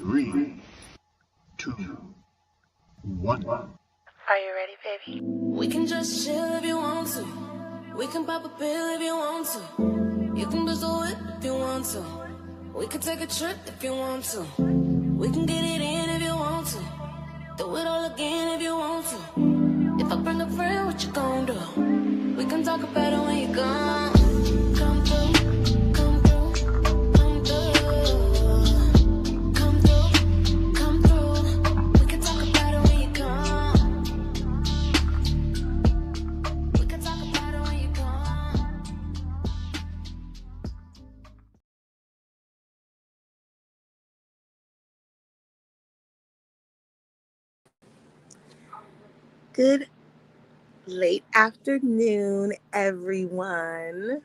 3, 2, 1. Are you ready, baby? We can just chill if you want to. We can pop a pill if you want to. You can just do it if you want to. We can take a trip if you want to. We can get it in if you want to. Do it all again if you want to. If I bring a friend, what you gon' do? We can talk about it when you gone. Come through, come through, come through. Come through, come through. We can talk about it when you come. We can talk about it when you come. Good late afternoon, everyone.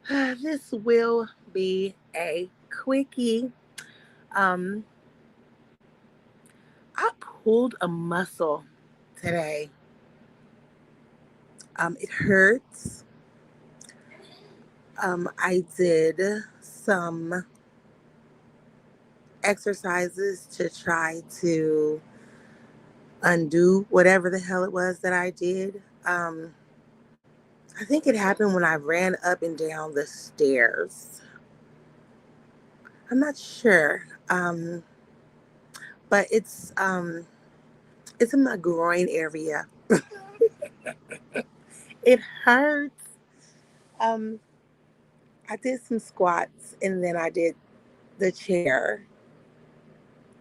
This will be a quickie. I pulled a muscle today. It hurts. I did some exercises to try to undo whatever the hell it was that I did. I think it happened when I ran up and down the stairs. I'm not sure. But it's in my groin area. It hurts. Um, I did some squats and then I did the chair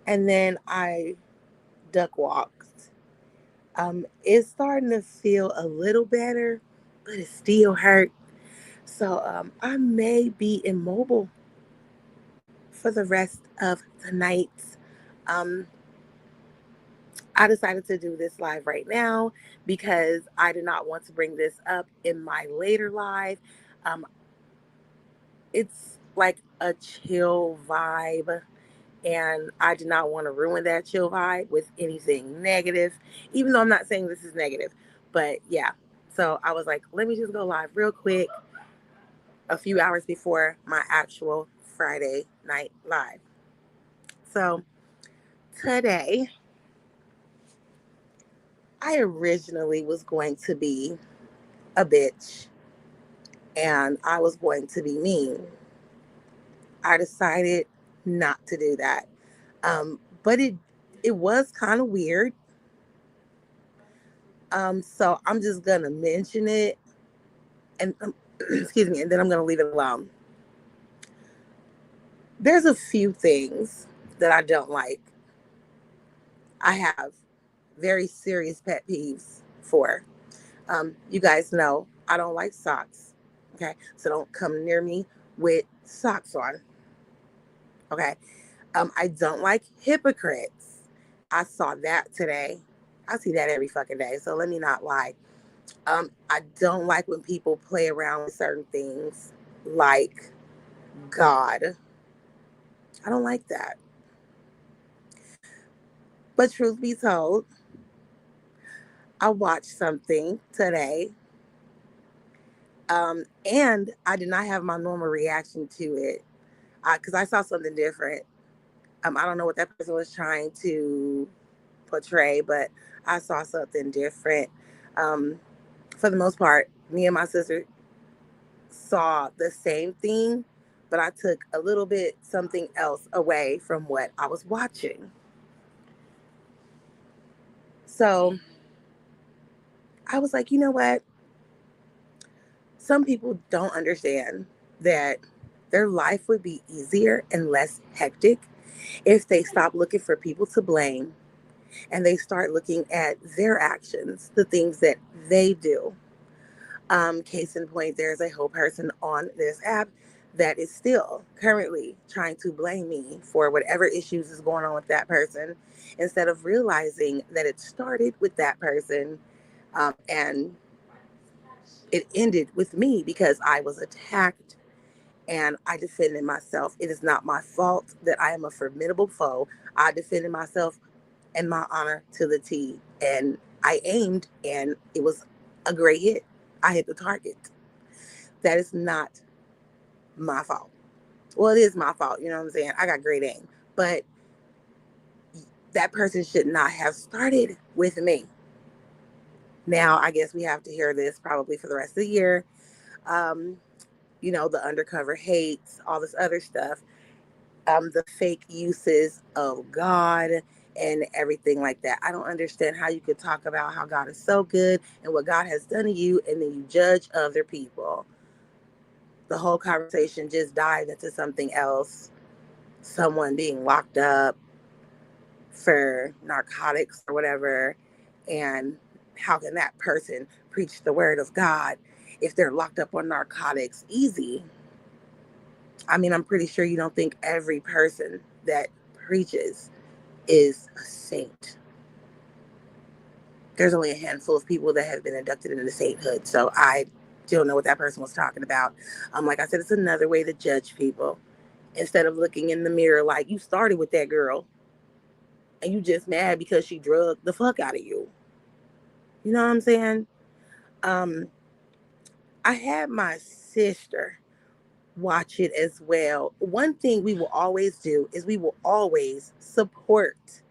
and then I duck walked. It's starting to feel a little better, but it still hurt. So I may be immobile for the rest of the night. Um, I decided to do this live right now because I did not want to bring this up in my later live. Um, it's like a chill vibe, and I did not want to ruin that chill vibe with anything negative, even though I'm not saying this is negative. But yeah, so I was like, let me just go live real quick a few hours before my actual Friday night live. So today, I originally was going to be a bitch and I was going to be mean. I decided not to do that. But it was kind of weird. So I'm just gonna mention it and excuse me, and then I'm gonna leave it alone. There's a few things that I don't like. I have very serious pet peeves for. You guys know I don't like socks. Okay, so don't come near me with socks on. Okay. I don't like hypocrites. I saw that today. I see that every fucking day. So let me not lie. I don't like when people play around with certain things like God. I don't like that. But truth be told, I watched something today. And I did not have my normal reaction to it. Because I saw something different. I don't know what that person was trying to portray, but I saw something different. Um, for the most part, me and my sister saw the same thing, but I took a little bit something else away from what I was watching. So I was like, you know what? Some people don't understand that their life would be easier and less hectic if they stop looking for people to blame and they start looking at their actions, the things that they do. Case in point, there's a whole person on this app that is still currently trying to blame me for whatever issues is going on with that person instead of realizing that it started with that person and it ended with me because I was attacked and I defended myself. It is not my fault that I am a formidable foe. I defended myself and my honor to the T. And I aimed and it was a great hit. I hit the target. That is not my fault. Well, it is my fault. You know what I'm saying? I got great aim. But that person should not have started with me. Now, I guess we have to hear this probably for the rest of the year. Um, the undercover hates, all this other stuff, the fake uses of God and everything like that. I don't understand how you could talk about how God is so good and what God has done to you, and then you judge other people. The whole conversation just dived into something else. Someone being locked up for narcotics or whatever. And how can that person preach the word of God if they're locked up on narcotics? Easy. I mean, I'm pretty sure you don't think every person that preaches is a saint. There's only a handful of people that have been inducted into sainthood. So I don't know what that person was talking about. Like I said, it's another way to judge people. Instead of looking in the mirror like, you started with that girl and you just mad because she drugged the fuck out of you. You know what I'm saying? Um, I had my sister watch it as well. One thing we will always do is we will always support.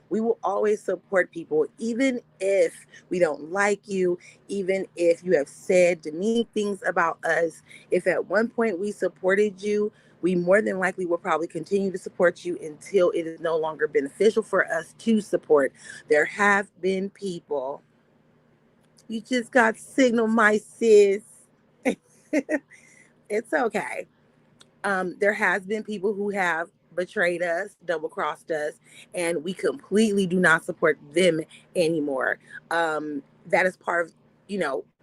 We will always support people, even if we don't like you, even if you have said demeaning things about us. If at one point we supported you, we more than likely will probably continue to support you until it is no longer beneficial for us to support. There have been people. You just got signal, my sis. It's okay. There has been people who have betrayed us, double crossed us, and we completely do not support them anymore. That is part of,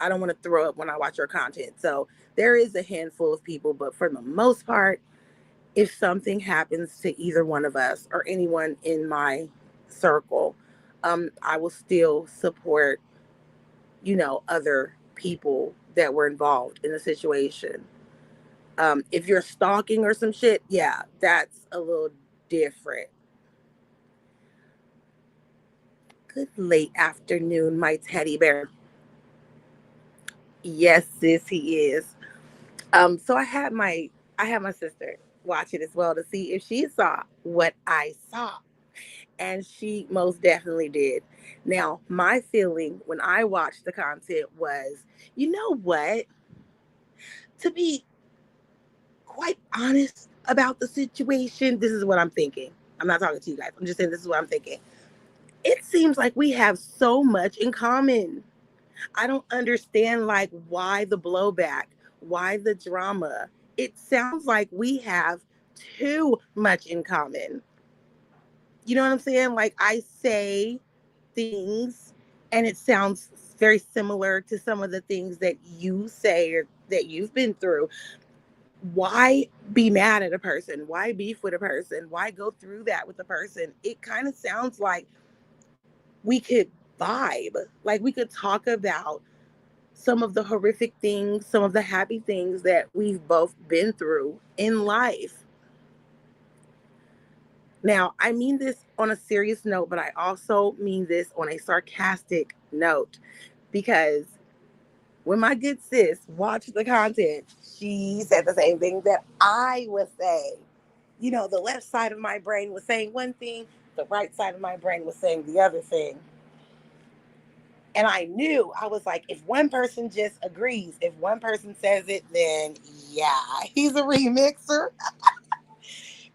I don't want to throw up when I watch your content. So there is a handful of people, but for the most part, if something happens to either one of us or anyone in my circle, I will still support, other people that were involved in the situation. If you're stalking or some shit, yeah, that's a little different. Good late afternoon, my teddy bear. Yes, sis, he is. So I had my sister watch it as well to see if she saw what I saw. And she most definitely did. Now, my feeling when I watched the content was, you know what? To be quite honest about the situation, this is what I'm thinking. I'm not talking to you guys. I'm just saying this is what I'm thinking. It seems like we have so much in common. I don't understand like why the blowback, why the drama. It sounds like we have too much in common. You know what I'm saying? Like I say things and it sounds very similar to some of the things that you say or that you've been through. Why be mad at a person? Why beef with a person? Why go through that with a person? It kind of sounds like we could vibe. Like we could talk about some of the horrific things, some of the happy things that we've both been through in life. Now, I mean this on a serious note, but I also mean this on a sarcastic note because when my good sis watched the content, she said the same thing that I was saying. The left side of my brain was saying one thing, the right side of my brain was saying the other thing. And I knew, I was like, if one person just agrees, if one person says it, then yeah, he's a remixer.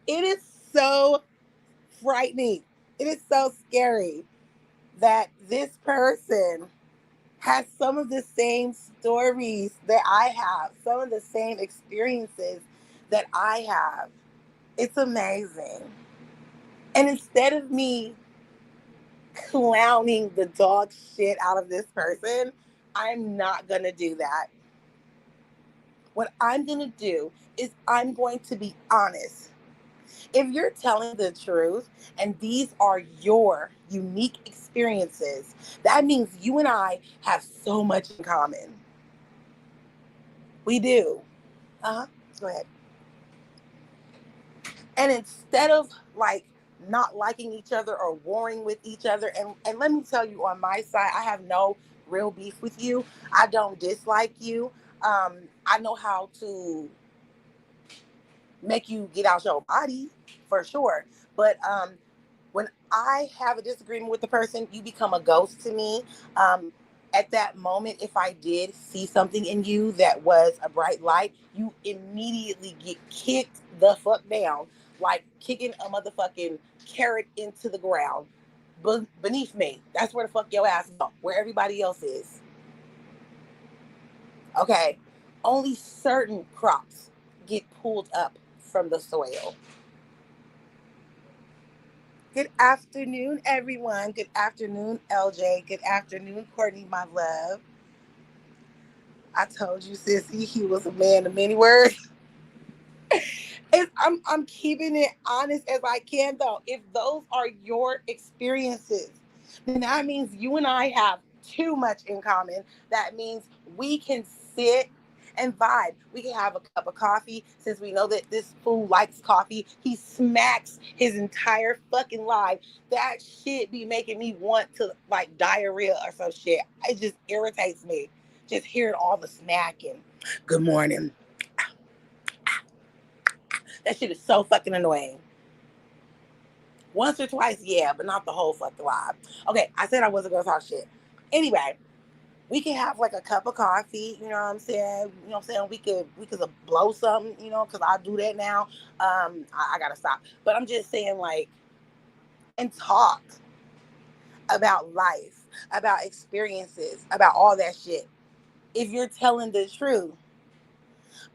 It is so frightening. It is so scary that this person has some of the same stories that I have, some of the same experiences that I have. It's amazing. And instead of me clowning the dog shit out of this person, I'm not going to do that. What I'm going to do is I'm going to be honest. If you're telling the truth and these are your unique experiences, that means you and I have so much in common. We do. Uh-huh. Go ahead. And instead of like not liking each other or warring with each other, and let me tell you on my side, I have no real beef with you. I don't dislike you. I know how to make you get out your body for sure. But when I have a disagreement with the person, you become a ghost to me. At that moment, if I did see something in you that was a bright light, you immediately get kicked the fuck down, like kicking a motherfucking carrot into the ground beneath me. That's where the fuck your ass go, where everybody else is. Okay? Only certain crops get pulled up from the soil. Good afternoon, everyone. Good afternoon, LJ. Good afternoon, Courtney, my love. I told you, sissy, he was a man of many words. I'm keeping it honest as I can, though. If those are your experiences, then that means you and I have too much in common. That means we can sit and vibe. We can have a cup of coffee. Since we know that this fool likes coffee, he smacks his entire fucking life. That shit be making me want to like diarrhea or some shit. It just irritates me. Just hearing all the smacking. Good morning. That shit is so fucking annoying. Once or twice, yeah, but not the whole fucking live. Okay, I said I wasn't gonna talk shit. Anyway, we can have like a cup of coffee, you know what I'm saying? You know what I'm saying? We could blow something, you know, because I do that now. I gotta stop. But I'm just saying, like, and talk about life, about experiences, about all that shit. If you're telling the truth.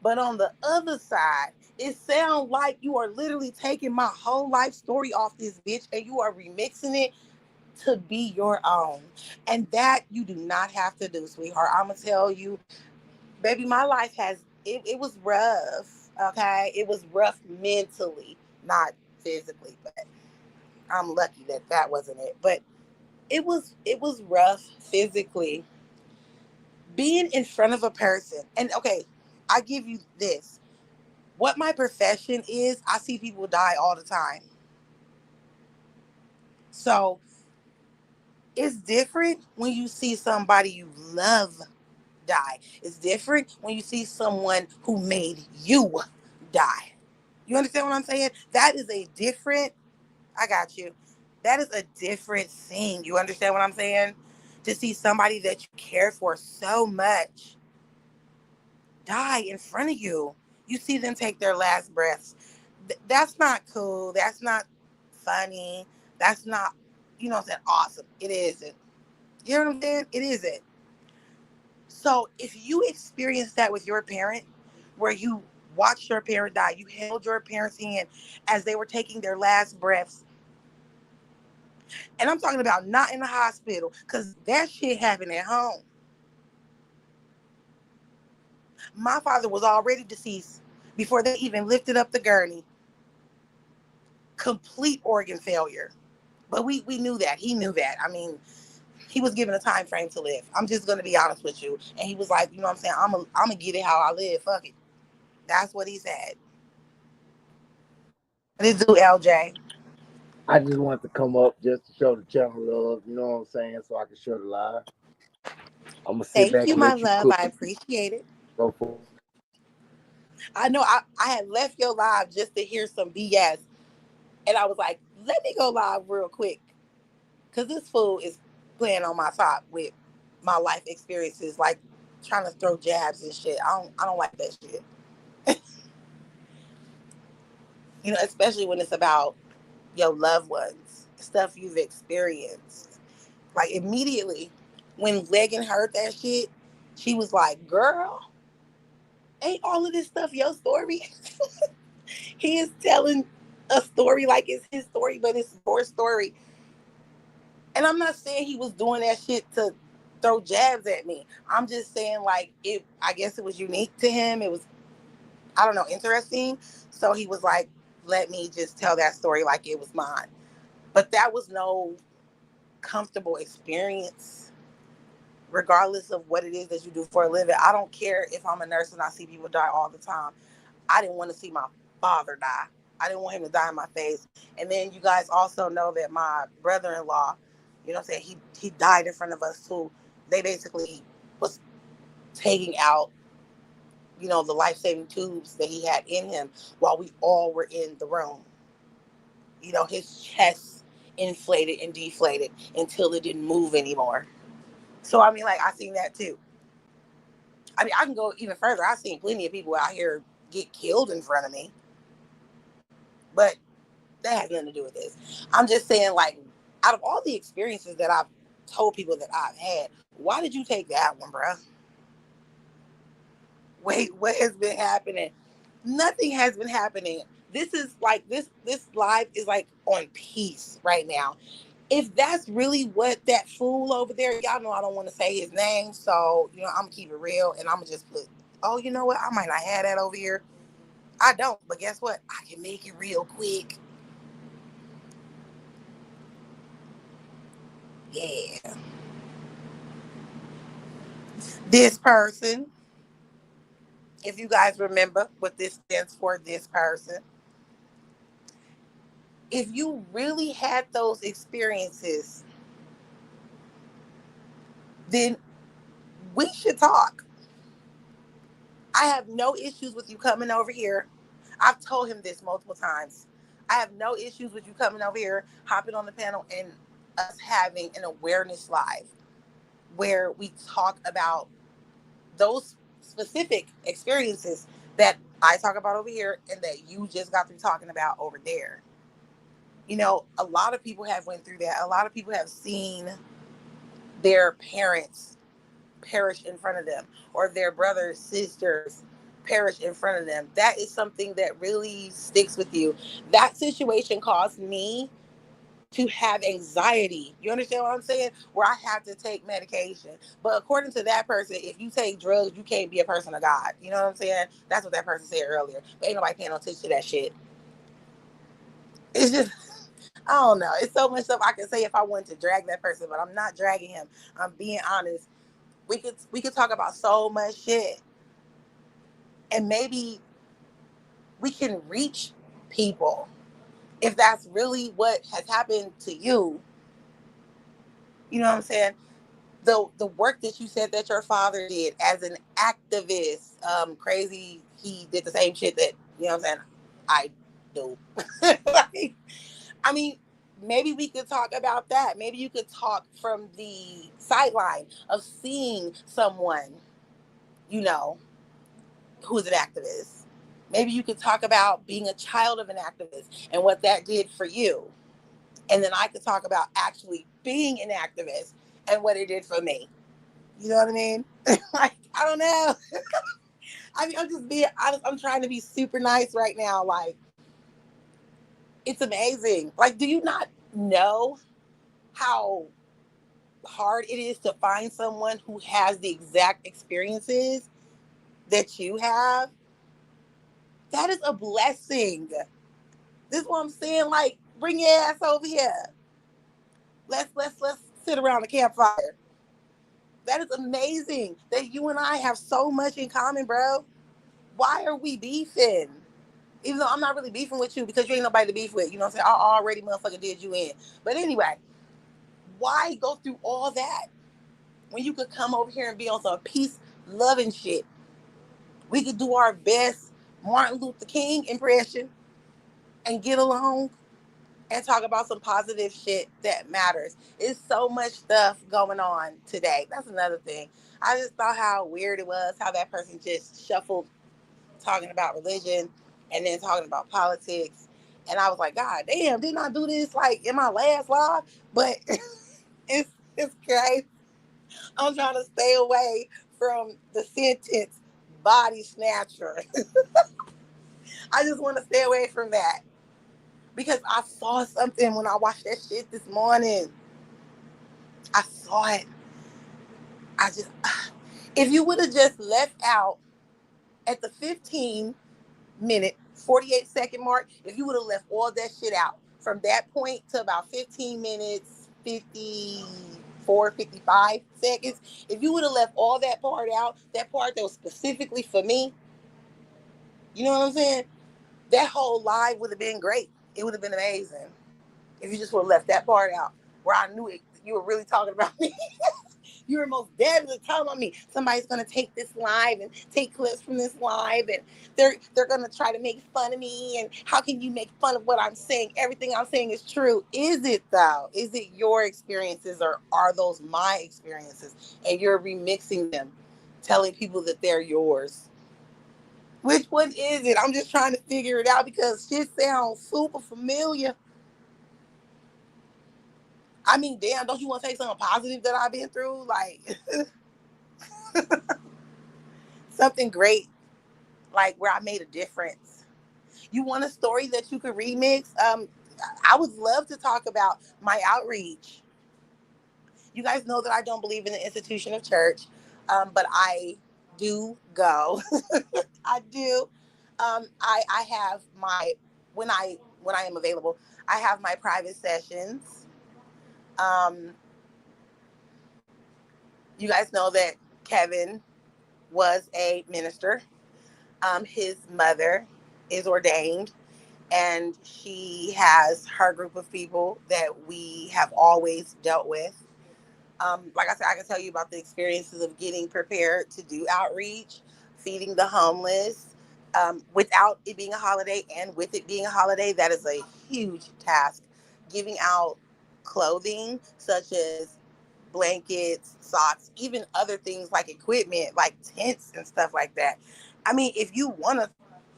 But on the other side, it sounds like you are literally taking my whole life story off this bitch and you are remixing it to be your own. And that you do not have to do, sweetheart. I'm going to tell you, baby, my life it was rough, okay? It was rough mentally, not physically, but I'm lucky that that wasn't it. But it was rough physically. Being in front of a person, and okay, I give you this. What my profession is, I see people die all the time. So it's different when you see somebody you love die. It's different when you see someone who made you die. You understand what I'm saying? That is a different, I got you. That is a different thing. You understand what I'm saying? To see somebody that you care for so much die in front of you. You see them take their last breaths. That's not cool. That's not funny. That's not, you know what I'm saying, awesome. It isn't. You know what I'm saying? It isn't. So if you experience that with your parent, where you watched your parent die, you held your parent's hand as they were taking their last breaths, and I'm talking about not in the hospital, because that shit happened at home. My father was already deceased before they even lifted up the gurney. Complete organ failure. But we knew that. He knew that. I mean, he was given a time frame to live. I'm just gonna be honest with you. And he was like, you know what I'm saying? I'm gonna get it how I live. Fuck it. That's what he said. This do LJ. I just wanted to come up just to show the channel love, you know what I'm saying, so I can show the live. I'm gonna sit Thank back you, and my let you love. cook I it. appreciate it. Go for it. I know I had left your live just to hear some BS. And I was like, let me go live real quick. Cause this fool is playing on my top with my life experiences, like trying to throw jabs and shit. I don't like that shit. You know, especially when it's about your loved ones, stuff you've experienced. Like immediately when Legan heard that shit, she was like, girl, ain't all of this stuff your story? He is telling a story like it's his story, but it's your story. And I'm not saying he was doing that shit to throw jabs at me. I'm just saying like I guess it was unique to him. It was, I don't know, interesting. So he was like, let me just tell that story like it was mine. But that was no comfortable experience, regardless of what it is that you do for a living. I don't care if I'm a nurse and I see people die all the time. I didn't want to see my father die. I didn't want him to die in my face. And then you guys also know that my brother-in-law, you know what I'm saying, he died in front of us too. They basically was taking out the life-saving tubes that he had in him while we all were in the room. His chest inflated and deflated until it didn't move anymore. So, I mean, like, I seen that too. I mean, I can go even further. I've seen plenty of people out here get killed in front of me. But that has nothing to do with this. I'm just saying, like, out of all the experiences that I've told people that I've had, why did you take that one, bruh? Wait, what has been happening? Nothing has been happening. This is like this live is like on peace right now. If that's really what that fool over there, y'all know I don't want to say his name, so I'm gonna keep it real and I'm gonna just put, oh, you know what? I might not have that over here. I don't, but guess what? I can make it real quick. Yeah. This person, if you guys remember what this stands for, this person, if you really had those experiences, then we should talk. I have no issues with you coming over here. I've told him this multiple times. I have no issues with you coming over here, hopping on the panel, and us having an awareness live where we talk about those specific experiences that I talk about over here and that you just got through talking about over there. A lot of people have went through that. A lot of people have seen their parents perish in front of them or their brothers, sisters perish in front of them. That is something that really sticks with you. That situation caused me to have anxiety. You understand what I'm saying? Where I have to take medication. But according to that person, if you take drugs, you can't be a person of God. You know what I'm saying? That's what that person said earlier. But ain't nobody paying no attention to that shit. It's just, I don't know. It's so much stuff I can say if I wanted to drag that person, but I'm not dragging him. I'm being honest. We could talk about so much shit. And maybe we can reach people if that's really what has happened to you. You know what I'm saying? The work that you said that your father did as an activist, crazy, he did the same shit that, you know what I'm saying, I do. Like, I mean, maybe we could talk about that. Maybe you could talk from the sideline of seeing someone, who's an activist. Maybe you could talk about being a child of an activist and what that did for you. And then I could talk about actually being an activist and what it did for me. You know what I mean? Like, I don't know. I mean, I'm just being honest. I'm trying to be super nice right now. Like, it's amazing. Like, do you not know how hard it is to find someone who has the exact experiences that you have? That is a blessing. This is what I'm saying. Like, bring your ass over here. Let's sit around the campfire. That is amazing that you and I have so much in common, bro. Why are we beefing? Even though I'm not really beefing with you because you ain't nobody to beef with. You know what I'm saying? I already motherfucker did you in. But anyway, why go through all that when you could come over here and be on some peace loving shit? We could do our best Martin Luther King impression and get along and talk about some positive shit that matters. It's so much stuff going on today. That's another thing. I just thought how weird it was how that person just shuffled talking about religion and then talking about politics. And I was like, God damn, didn't I do this like in my last live? But it's crazy. I'm trying to stay away from the sentence body snatcher. I just want to stay away from that. Because I saw something when I watched that shit this morning. I saw it. If you would have just left out at the 15-minute, 48-second mark, if you would have left all that shit out from that point to about 15 minutes, 54, 55 seconds, if you would have left all that part out, that part that was specifically for me, you know what I'm saying? That whole live would have been great. It would have been amazing if you just would have left that part out where I knew it, you were really talking about me. You were most definitely telling me somebody's gonna take this live and take clips from this live, and they're gonna try to make fun of me. And how can you make fun of what I'm saying? Everything I'm saying is true. Is it though? Is it your experiences, or are those my experiences? And you're remixing them, telling people that they're yours. Which one is it? I'm just trying to figure it out because shit sounds super familiar. I mean, damn, don't you want to say something positive that I've been through? Like something great, like where I made a difference. You want a story that you could remix? I would love to talk about my outreach. You guys know that I don't believe in the institution of church, but I do go. I do. I have my when I am available, I have my private sessions. Um, you guys know that Kevin was a minister. His mother is ordained, and she has her group of people that we have always dealt with. Like I said, I can tell you about the experiences of getting prepared to do outreach, feeding the homeless, without it being a holiday and with it being a holiday. That is a huge task. Giving out clothing such as blankets, socks, even other things like equipment, like tents and stuff like that. I mean, if you want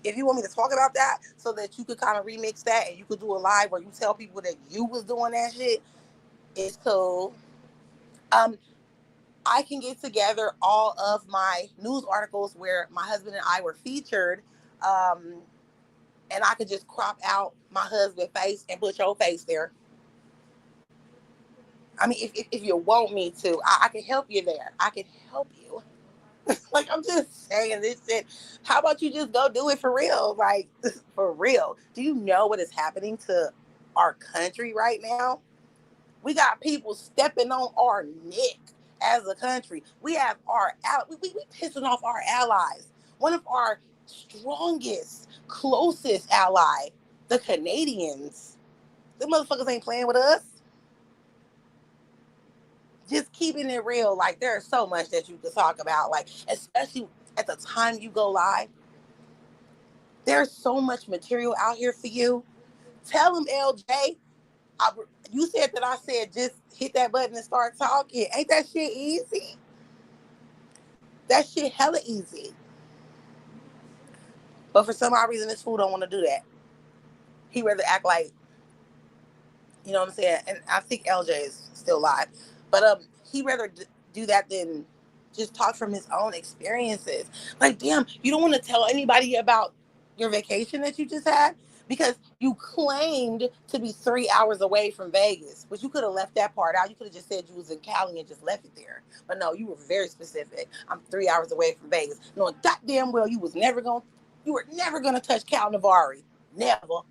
me to talk about that so that you could kind of remix that and you could do a live where you tell people that you was doing that shit, it's cool. Um, I can get together all of my news articles where my husband and I were featured, um, and I could just crop out my husband's face and put your face there. I mean, if you want me to, I can help you there. I can help you. Like, I'm just saying this shit. How about you just go do it for real? Like, for real. Do you know what is happening to our country right now? We got people stepping on our neck as a country. We have we pissing off our allies. One of our strongest, closest ally, the Canadians. The motherfuckers ain't playing with us. Just keeping it real. Like, there's so much that you could talk about. Like, especially at the time you go live, there's so much material out here for you. Tell them, LJ. I, you said that I said just hit that button and start talking. Ain't that shit easy? That shit hella easy. But for some odd reason, this fool don't want to do that. He rather act like, you know what I'm saying? And I think LJ is still alive. But he rather do that than just talk from his own experiences. Like, damn, you don't want to tell anybody about your vacation that you just had because you claimed to be 3 hours away from Vegas, but you could have left that part out. You could have just said you was in Cali and just left it there. But no, you were very specific. I'm 3 hours away from Vegas, knowing goddamn well you were never gonna touch Cal Navari, never.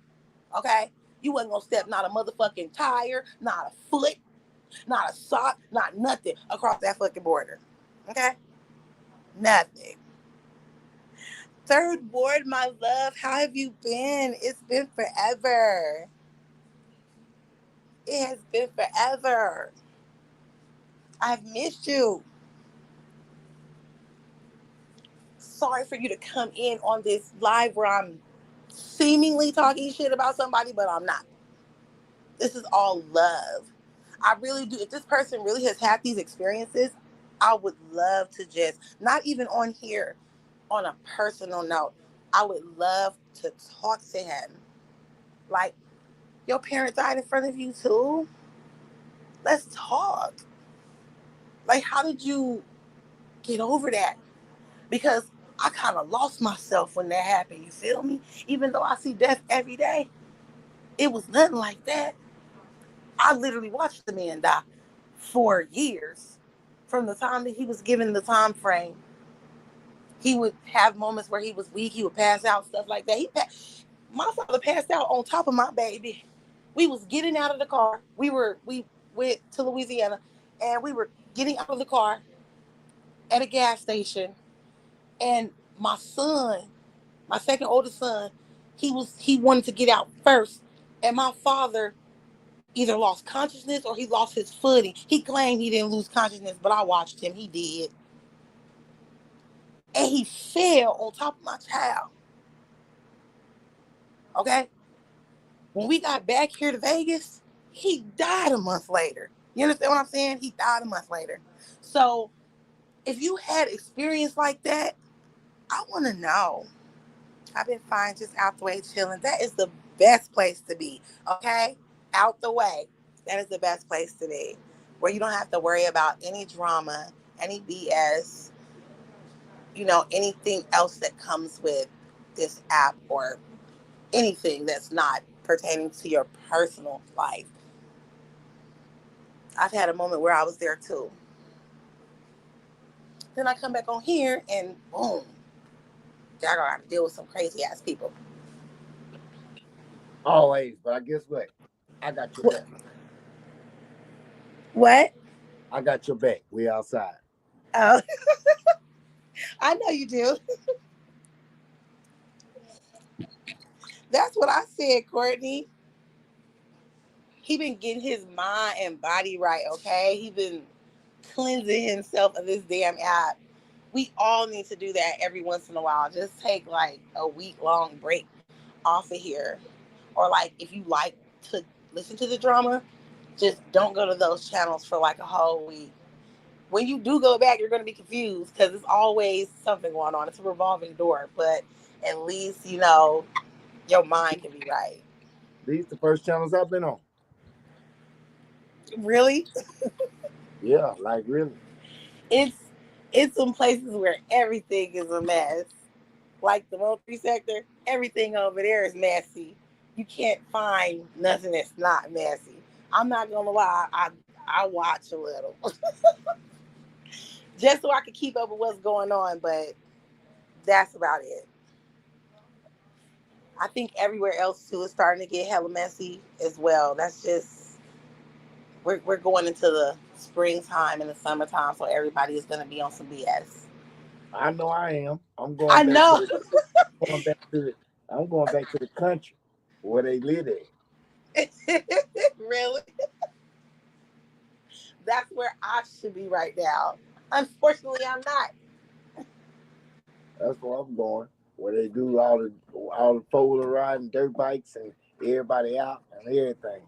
Okay, you wasn't gonna step not a motherfucking tire, not a foot, not a sock, not nothing across that fucking border. Okay, nothing. Third ward, my love. How have you been? It's been forever. It has been forever. I've missed you. Sorry for you to come in on this live where I'm seemingly talking shit about somebody, but I'm not. This is all love. I really do. If this person really has had these experiences, I would love to just, not even on here, on a personal note, I would love to talk to him. Like, your parent died in front of you too? Let's talk. Like, how did you get over that? Because I kind of lost myself when that happened. You feel me? Even though I see death every day, it was nothing like that. I literally watched the man die for years. From the time that he was given the time frame, he would have moments where he was weak. He would pass out, stuff like that. My father passed out on top of my baby. We was getting out of the car. We went to Louisiana, and we were getting out of the car at a gas station. And my son, my second oldest son, he wanted to get out first, and my father either lost consciousness or he lost his footing. He claimed he didn't lose consciousness, but I watched him. He did. And he fell on top of my child. Okay? When we got back here to Vegas, he died a month later. You understand what I'm saying? He died a month later. So if you had experience like that, I want to know. I've been fine, just out the way chilling. That is the best place to be. Okay? Out the way. That is the best place to be. Where you don't have to worry about any drama, any BS, anything else that comes with this app or anything that's not pertaining to your personal life. I've had a moment where I was there too. Then I come back on here and boom, I got to deal with some crazy ass people. Always, but I guess what? I got your back. What? I got your back. We outside. Oh, I know you do. That's what I said, Courtney. He been getting his mind and body right, okay? He been cleansing himself of this damn app. We all need to do that every once in a while. Just take like a week-long break off of here. Or like if you like to listen to the drama, just don't go to those channels for like a whole week. When you do go back, you're going to be confused because there's always something going on. It's a revolving door, but at least, your mind can be right. These the first channels I've been on. Really? Yeah, like really. It's some places where everything is a mess. Like the Moultrie sector, everything over there is messy. You can't find nothing that's not messy. I'm not going to lie, I watch a little. Just so I can keep up with what's going on, but that's about it. I think everywhere else too is starting to get hella messy as well. That's just we're going into the springtime and the summertime, so everybody is going to be on some BS. I know I am. I'm I going back know. to I'm going back to the country where they live at. Really? That's where I should be right now. Unfortunately, I'm not. That's where I'm going. Where they do all the four-wheeler riding, dirt bikes, and everybody out and everything.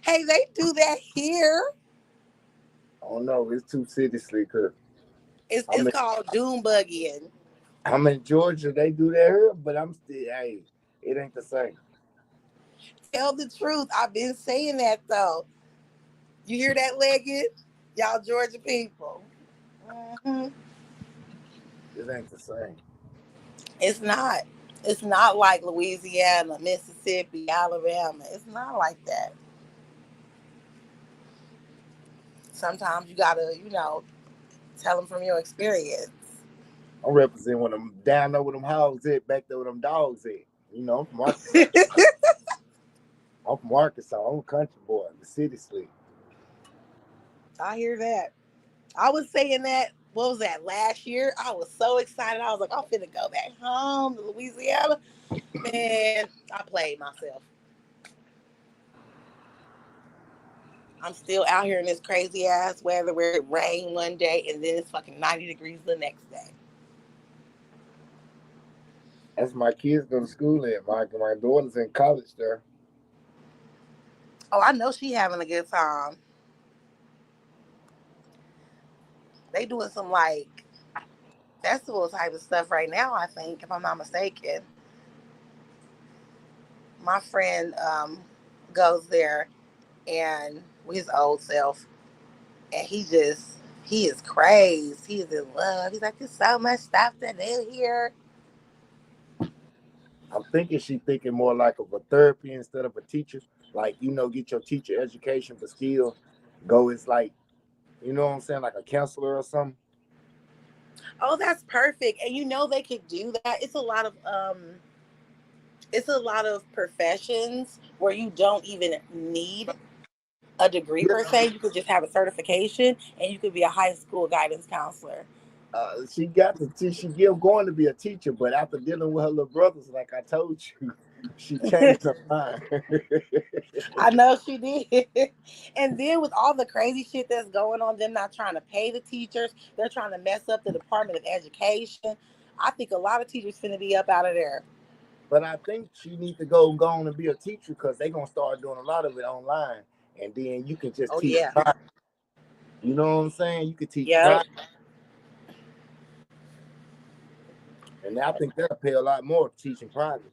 Hey, they do that here. I don't know. It's too seriously because It's called doom buggying. I'm in Georgia. They do that here, but I'm still, hey, it ain't the same. Tell the truth. I've been saying that though. You hear that, Leggett? Y'all Georgia people. Mm-hmm. It ain't the same. It's not. It's not like Louisiana, Mississippi, Alabama. It's not like that. Sometimes you gotta, tell them from your experience. I'm representing when I'm down there with them hogs at, back there with them dogs at. I'm from Arkansas. I'm a country boy, the city sleep. I hear that. I was saying that, what was that, last year? I was so excited. I was like, I'm finna go back home to Louisiana. Man, I played myself. I'm still out here in this crazy ass weather where it rained one day and then it's fucking 90 degrees the next day. That's my kids go to school in. My daughter's in college there. Oh, I know she having a good time. They doing some like festival type of stuff right now, I think, if I'm not mistaken. My friend goes there and with his old self, and he is crazy. He is in love. He's like, there's so much stuff that they hear. I'm thinking she thinking more like of a therapy instead of a teacher. Like, get your teacher education, but still go, it's like, you know what I'm saying, like a counselor or something. Oh, that's perfect. And they could do that. It's a lot of professions where you don't even need a degree per se. You could just have a certification and you could be a high school guidance counselor. She going to be a teacher, but after dealing with her little brothers, like I told you, She changed her mind. I know she did. And then with all the crazy shit that's going on, them not trying to pay the teachers, they're trying to mess up the Department of Education. I think a lot of teachers finna be up out of there. But I think she needs to go on and be a teacher because they're gonna start doing a lot of it online, and then you can just Oh teach yeah. private. You know what I'm saying? You could teach Yep. private, and I think they'll pay a lot more teaching private.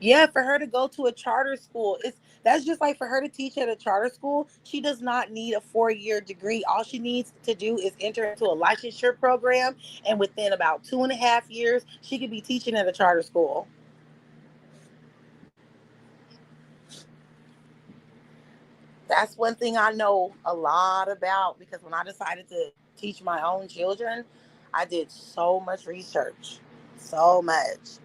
Yeah, for her to go to a charter school, that's just like for her to teach at a charter school. She does not need a 4-year degree. All she needs to do is enter into a licensure program, and within about 2.5 years, she could be teaching at a charter school. That's one thing I know a lot about because when I decided to teach my own children, I did so much research, so much.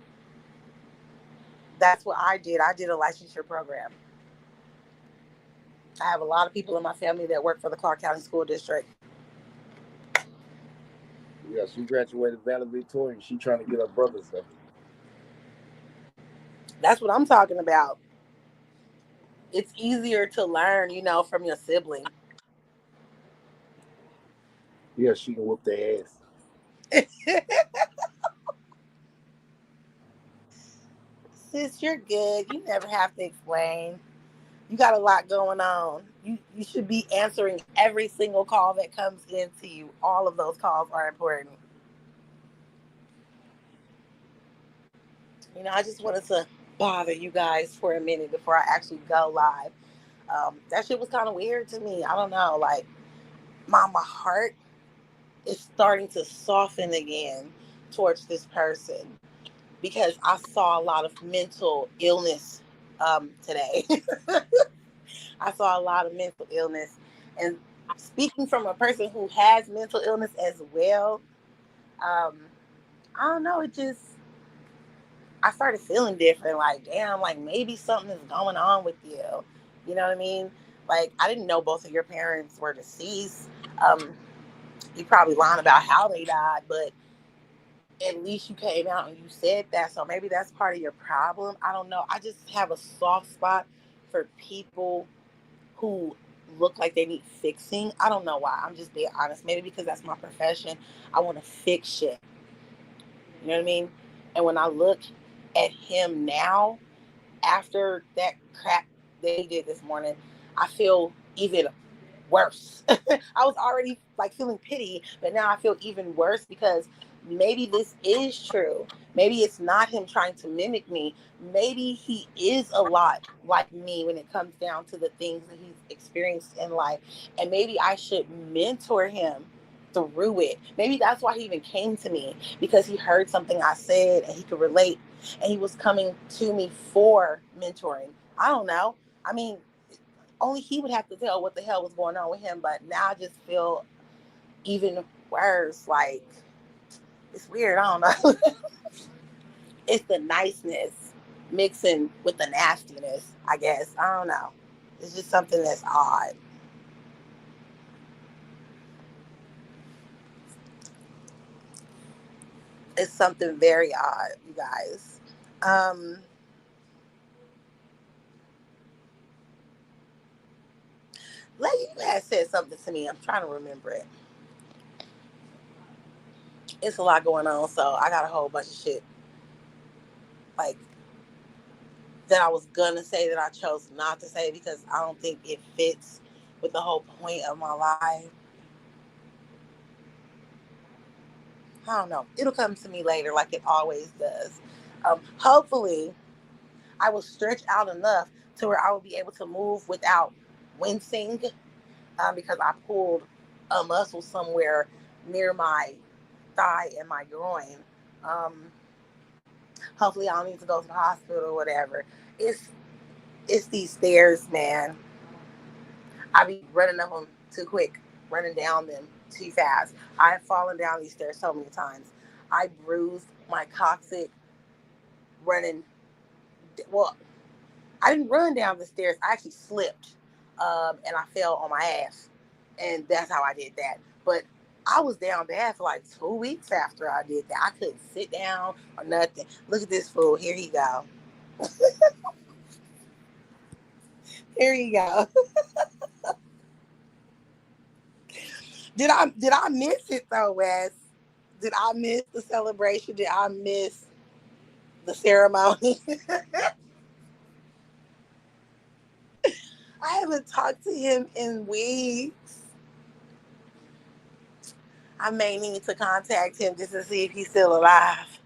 That's what I did. I did a licensure program. I have a lot of people in my family that work for the Clark County School District. Yeah, she graduated valedictorian. She trying to get her brother's stuff. That's what I'm talking about. It's easier to learn, from your sibling. Yeah, she can whoop their ass. Sis, you're good. You never have to explain. You got a lot going on. You should be answering every single call that comes into you. All of those calls are important. I just wanted to bother you guys for a minute before I actually go live. That shit was kind of weird to me. I don't know. Like, my heart is starting to soften again towards this person because I saw a lot of mental illness today. I saw a lot of mental illness. And speaking from a person who has mental illness as well, um, I don't know, I started feeling different. Like, damn, like maybe something is going on with you. You know what I mean? Like, I didn't know both of your parents were deceased. You probably lying about how they died, but at least you came out and you said that. So maybe that's part of your problem. I don't know. I just have a soft spot for people who look like they need fixing. I don't know why. I'm just being honest. Maybe because that's my profession. I want to fix shit. You know what I mean? And when I look at him now, after that crap that he did this morning, I feel even worse. I was already like feeling pity, but now I feel even worse because maybe this is true. Maybe it's not him trying to mimic me. Maybe he is a lot like me when it comes down to the things that he's experienced in life. And maybe I should mentor him through it. Maybe that's why he even came to me because he heard something I said and he could relate and he was coming to me for mentoring. I don't know. I mean, only he would have to tell what the hell was going on with him. But now I just feel even worse. Like, it's weird. I don't know. It's the niceness mixing with the nastiness, I guess. I don't know. It's just something that's odd. It's something very odd, you guys. Um, you had said something to me. I'm trying to remember it. It's a lot going on, so I got a whole bunch of shit like that I was gonna say that I chose not to say because I don't think it fits with the whole point of my life. I don't know. It'll come to me later, like it always does. Hopefully, I will stretch out enough to where I will be able to move without wincing, because I pulled a muscle somewhere near my thigh and my groin. Um, Hopefully, I don't need to go to the hospital or whatever. It's it's these stairs, man. I be running up them too quick, running down them too fast. I've fallen down these stairs so many times. I bruised my coccyx running. Well, I didn't run down the stairs. I actually slipped, and I fell on my ass, and that's how I did that. But I was down bad for like 2 weeks after I did that. I couldn't sit down or nothing. Look at this fool. Here he go. Here you go. Did I miss it though, Wes? Did I miss the celebration? Did I miss the ceremony? I haven't talked to him in weeks. I may need to contact him just to see if he's still alive.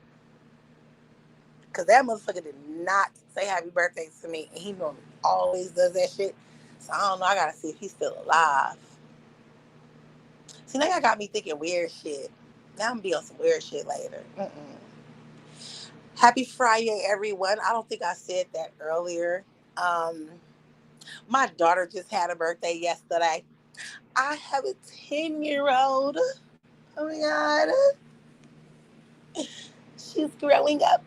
Cause that motherfucker did not say happy birthday to me, and he normally always does that shit. So I don't know. I gotta see if he's still alive. See, now y'all got me thinking weird shit. Now I'm gonna be on some weird shit later. Happy Friday, everyone. I don't think I said that earlier. Um, my daughter just had a birthday yesterday. I have a 10-year-old. Oh my God. She's growing up.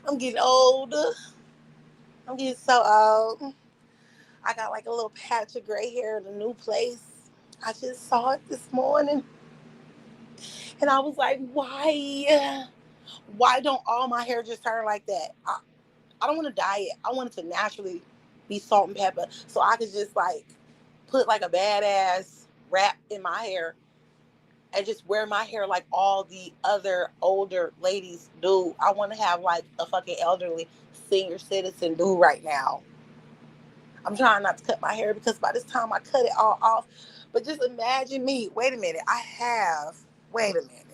I'm getting old. I'm getting so old. I got like a little patch of gray hair in a new place. I just saw it this morning. And I was like, why? Why don't all my hair just turn like that? I don't want to dye it. I want it to naturally be salt and pepper. So I could just like put like a badass wrap in my hair and just wear my hair like all the other older ladies do. I want to have like a fucking elderly senior citizen do right now. I'm trying not to cut my hair because by this time I cut it all off. But just imagine me. Wait a minute. Wait a minute.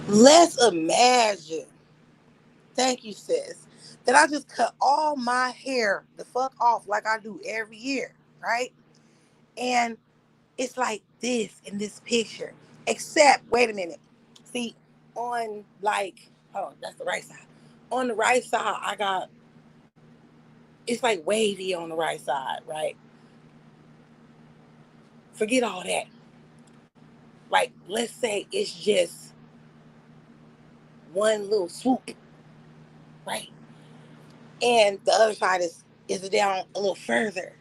Let's imagine. Thank you, sis. That I just cut all my hair the fuck off like I do every year, right? And it's like this in this picture. Except, wait a minute. See, on like, hold on, that's the right side. On the right side, I got, it's like wavy on the right side, right? Forget all that. Like, let's say it's just one little swoop, right? And the other side is down a little further.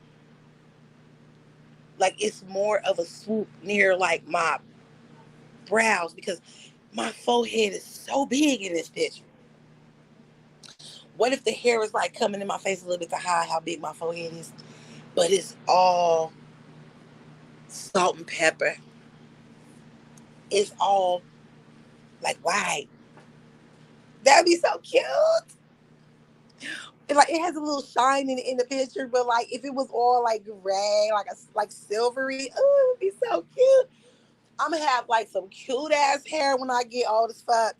Like it's more of a swoop near like my brows because my forehead is so big in this picture. What if the hair is like coming in my face a little bit to hide how big my forehead is, but it's all salt and pepper. It's all like white. That'd be so cute. And like it has a little shine in the picture, but like if it was all like gray, like silvery, oh, it would be so cute. I'm gonna have like some cute ass hair when I get old as fuck.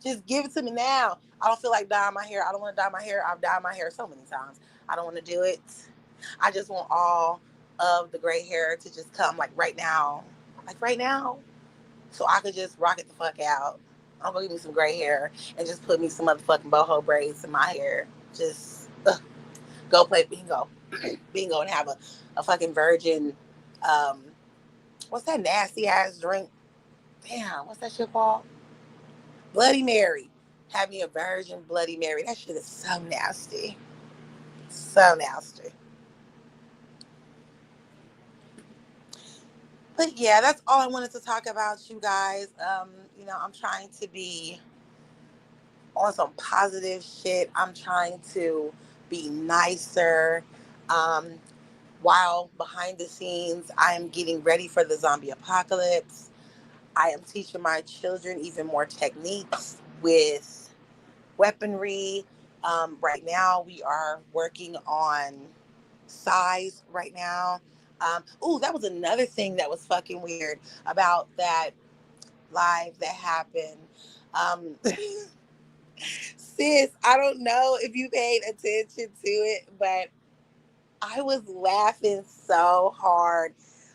Just give it to me now. I don't feel like dyeing my hair. I don't want to dye my hair. I've dyed my hair so many times. I don't want to do it. I just want all of the gray hair to just come like right now. Like right now. So I could just rock it the fuck out. I'm gonna give me some gray hair and just put me some motherfucking boho braids in my hair. Just go play bingo. Bingo and have a fucking virgin what's that nasty ass drink? Damn, what's that shit called? Bloody Mary. Have me a virgin Bloody Mary. That shit is so nasty. So nasty. But yeah, that's all I wanted to talk about, you guys. I'm trying to be on some positive shit. I'm trying to be nicer. Um, while behind the scenes, I am getting ready for the zombie apocalypse. I am teaching my children even more techniques with weaponry. Right now, we are working on size right now. That was another thing that was fucking weird about that live that happened. Um, sis, I don't know if you paid attention to it, but I was laughing so hard.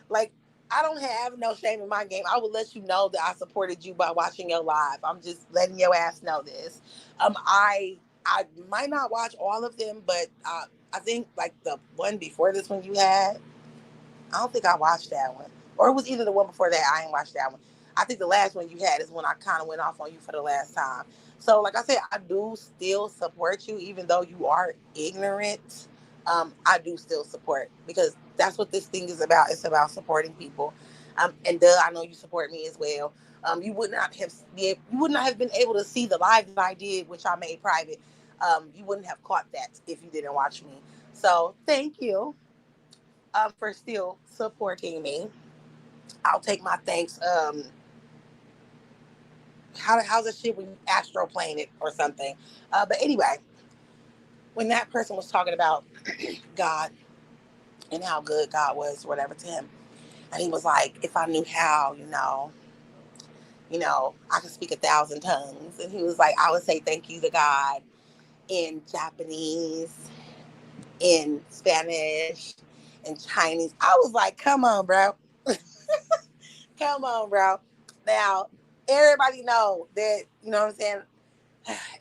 Like, I don't have no shame in my game. I will let you know that I supported you by watching your live. I'm just letting your ass know this. I might not watch all of them, but I think like the one before this one you had, I don't think I watched that one. Or it was either the one before that. I ain't watched that one. I think the last one you had is when I kind of went off on you for the last time. So, like I said, I do still support you, even though you are ignorant. I do still support because that's what this thing is about. It's about supporting people. And duh, I know you support me as well. You would not have been able to see the live that I did, which I made private. You wouldn't have caught that if you didn't watch me. So, thank you for still supporting me. I'll take my thanks. How's the shit when you astroplane it or something? But anyway, when that person was talking about God and how good God was, whatever to him, and he was like, if I knew how, I could speak 1,000 tongues, and he was like, I would say thank you to God in Japanese, in Spanish, in Chinese. I was like, come on, bro. Come on, bro. Now, everybody know that, you know what I'm saying?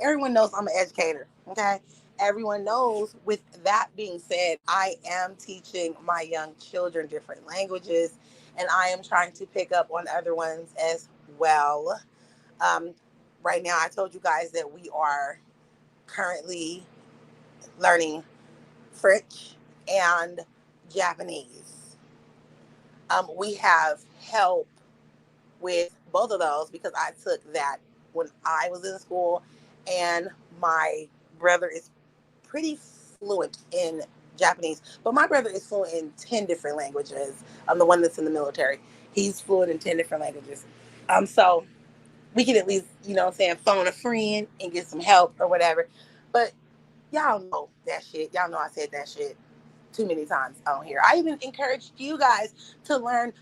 Everyone knows I'm an educator, okay? Everyone knows, with that being said, I am teaching my young children different languages, and I am trying to pick up on other ones as well. Um, right now, I told you guys that we are currently learning French and Japanese. We have help with both of those because I took that when I was in school, and my brother is pretty fluent in Japanese, but my brother is fluent in 10 different languages. I'm the one that's in the military. He's fluent in 10 different languages. So we can at least, what I'm saying, phone a friend and get some help or whatever. But y'all know that shit. Y'all know I said that shit too many times on here. I even encouraged you guys to learn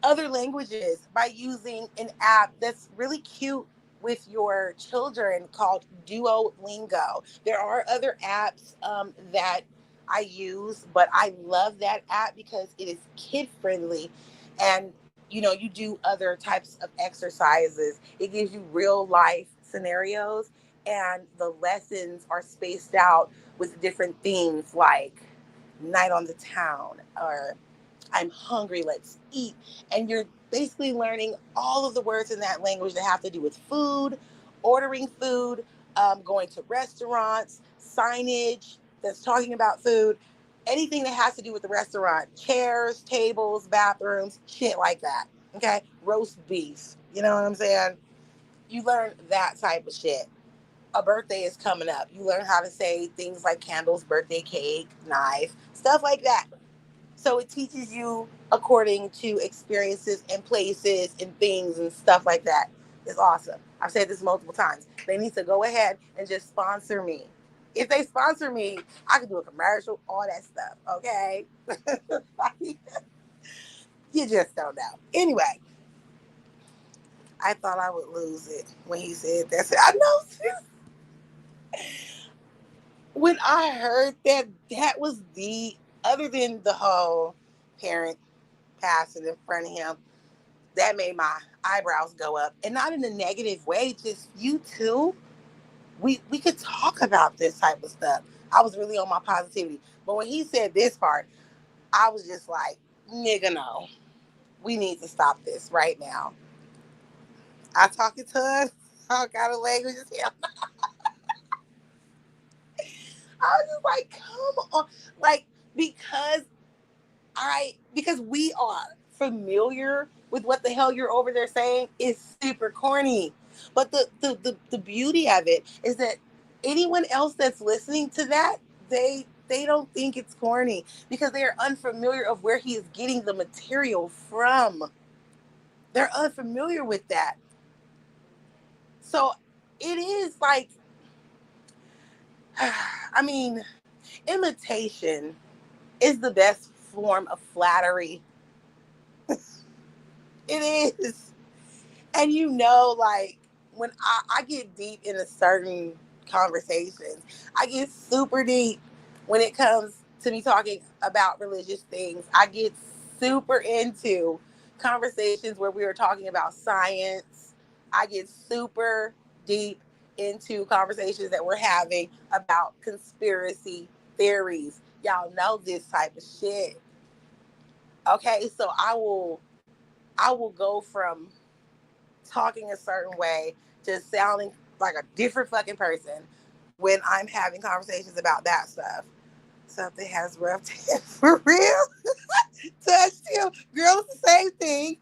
other languages by using an app that's really cute with your children called Duolingo. There are other apps that I use, but I love that app because it is kid friendly, and you do other types of exercises. It gives you real life scenarios, and the lessons are spaced out with different themes like night on the town or I'm hungry, let's eat. And you're basically learning all of the words in that language that have to do with food, ordering food, going to restaurants, signage that's talking about food, anything that has to do with the restaurant, chairs, tables, bathrooms, shit like that. Okay? Roast beef. You know what I'm saying? You learn that type of shit. A birthday is coming up. You learn how to say things like candles, birthday cake, knife, stuff like that. So it teaches you according to experiences and places and things and stuff like that. It's awesome. I've said this multiple times. They need to go ahead and just sponsor me. If they sponsor me, I can do a commercial, all that stuff. Okay. You just don't know. Anyway, I thought I would lose it when he said that. I know. When I heard that was other than the whole parent passing in front of him, that made my eyebrows go up, and not in a negative way. Just you two, we could talk about this type of stuff. I was really on my positivity, but when he said this part, I was just like, nigga, no, we need to stop this right now. I talk in tongues, all kind of languages. Yeah. I was just like, come on, like because because we are familiar with what the hell you're over there saying is super corny. But the beauty of it is that anyone else that's listening to that, they don't think it's corny because they are unfamiliar of where he is getting the material from. They're unfamiliar with that. So it is like I mean, imitation is the best form of flattery. It is. And like when I get deep into certain conversations, I get super deep when it comes to me talking about religious things. I get super into conversations where we were talking about science. I get super deep into conversations that we're having about conspiracy theories. Y'all know this type of shit. Okay, so I will go from talking a certain way to sounding like a different fucking person when I'm having conversations about that stuff. Something has rubbed him for real. Touched him. Girl, it's the same thing.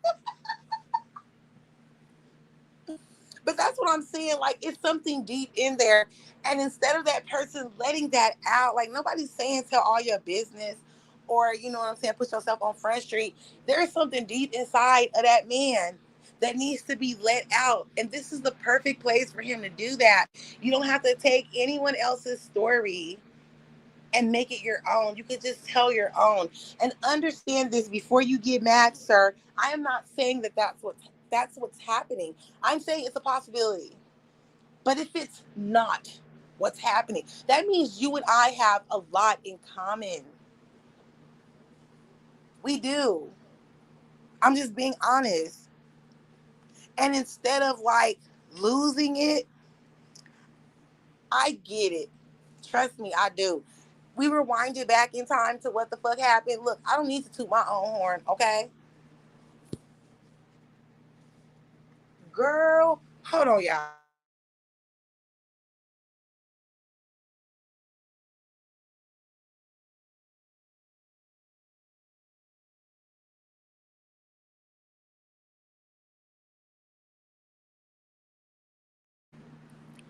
But that's what I'm saying. Like, it's something deep in there. And instead of that person letting that out, like, nobody's saying tell all your business or, you know what I'm saying, put yourself on Front Street. There is something deep inside of that man that needs to be let out. And this is the perfect place for him to do that. You don't have to take anyone else's story and make it your own. You can just tell your own. And understand this before you get mad, sir. I am not saying that that's what's happening. I'm saying it's a possibility. But if it's not what's happening, that means you and I have a lot in common. We do. I'm just being honest. And instead of like losing it, I get it. Trust me, I do. We rewind it back in time to what the fuck happened. Look, I don't need to toot my own horn, okay? Girl, hold on, y'all.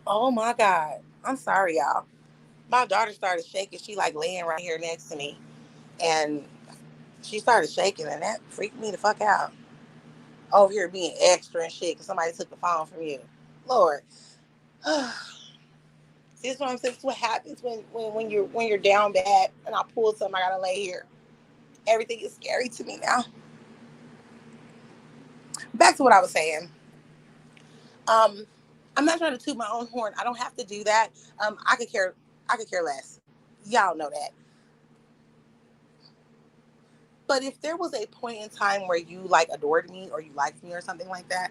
Oh my God. I'm sorry, y'all. My daughter started shaking. She like laying right here next to me. And she started shaking and that freaked me the fuck out. Over here being extra and shit because somebody took the phone from you. Lord. See, this is what I'm saying. This is what happens when you're down bad and I pull something, I gotta lay here. Everything is scary to me now. Back to what I was saying. Um, I'm not trying to toot my own horn. I don't have to do that. I could care less. Y'all know that. But if there was a point in time where you like adored me or you liked me or something like that,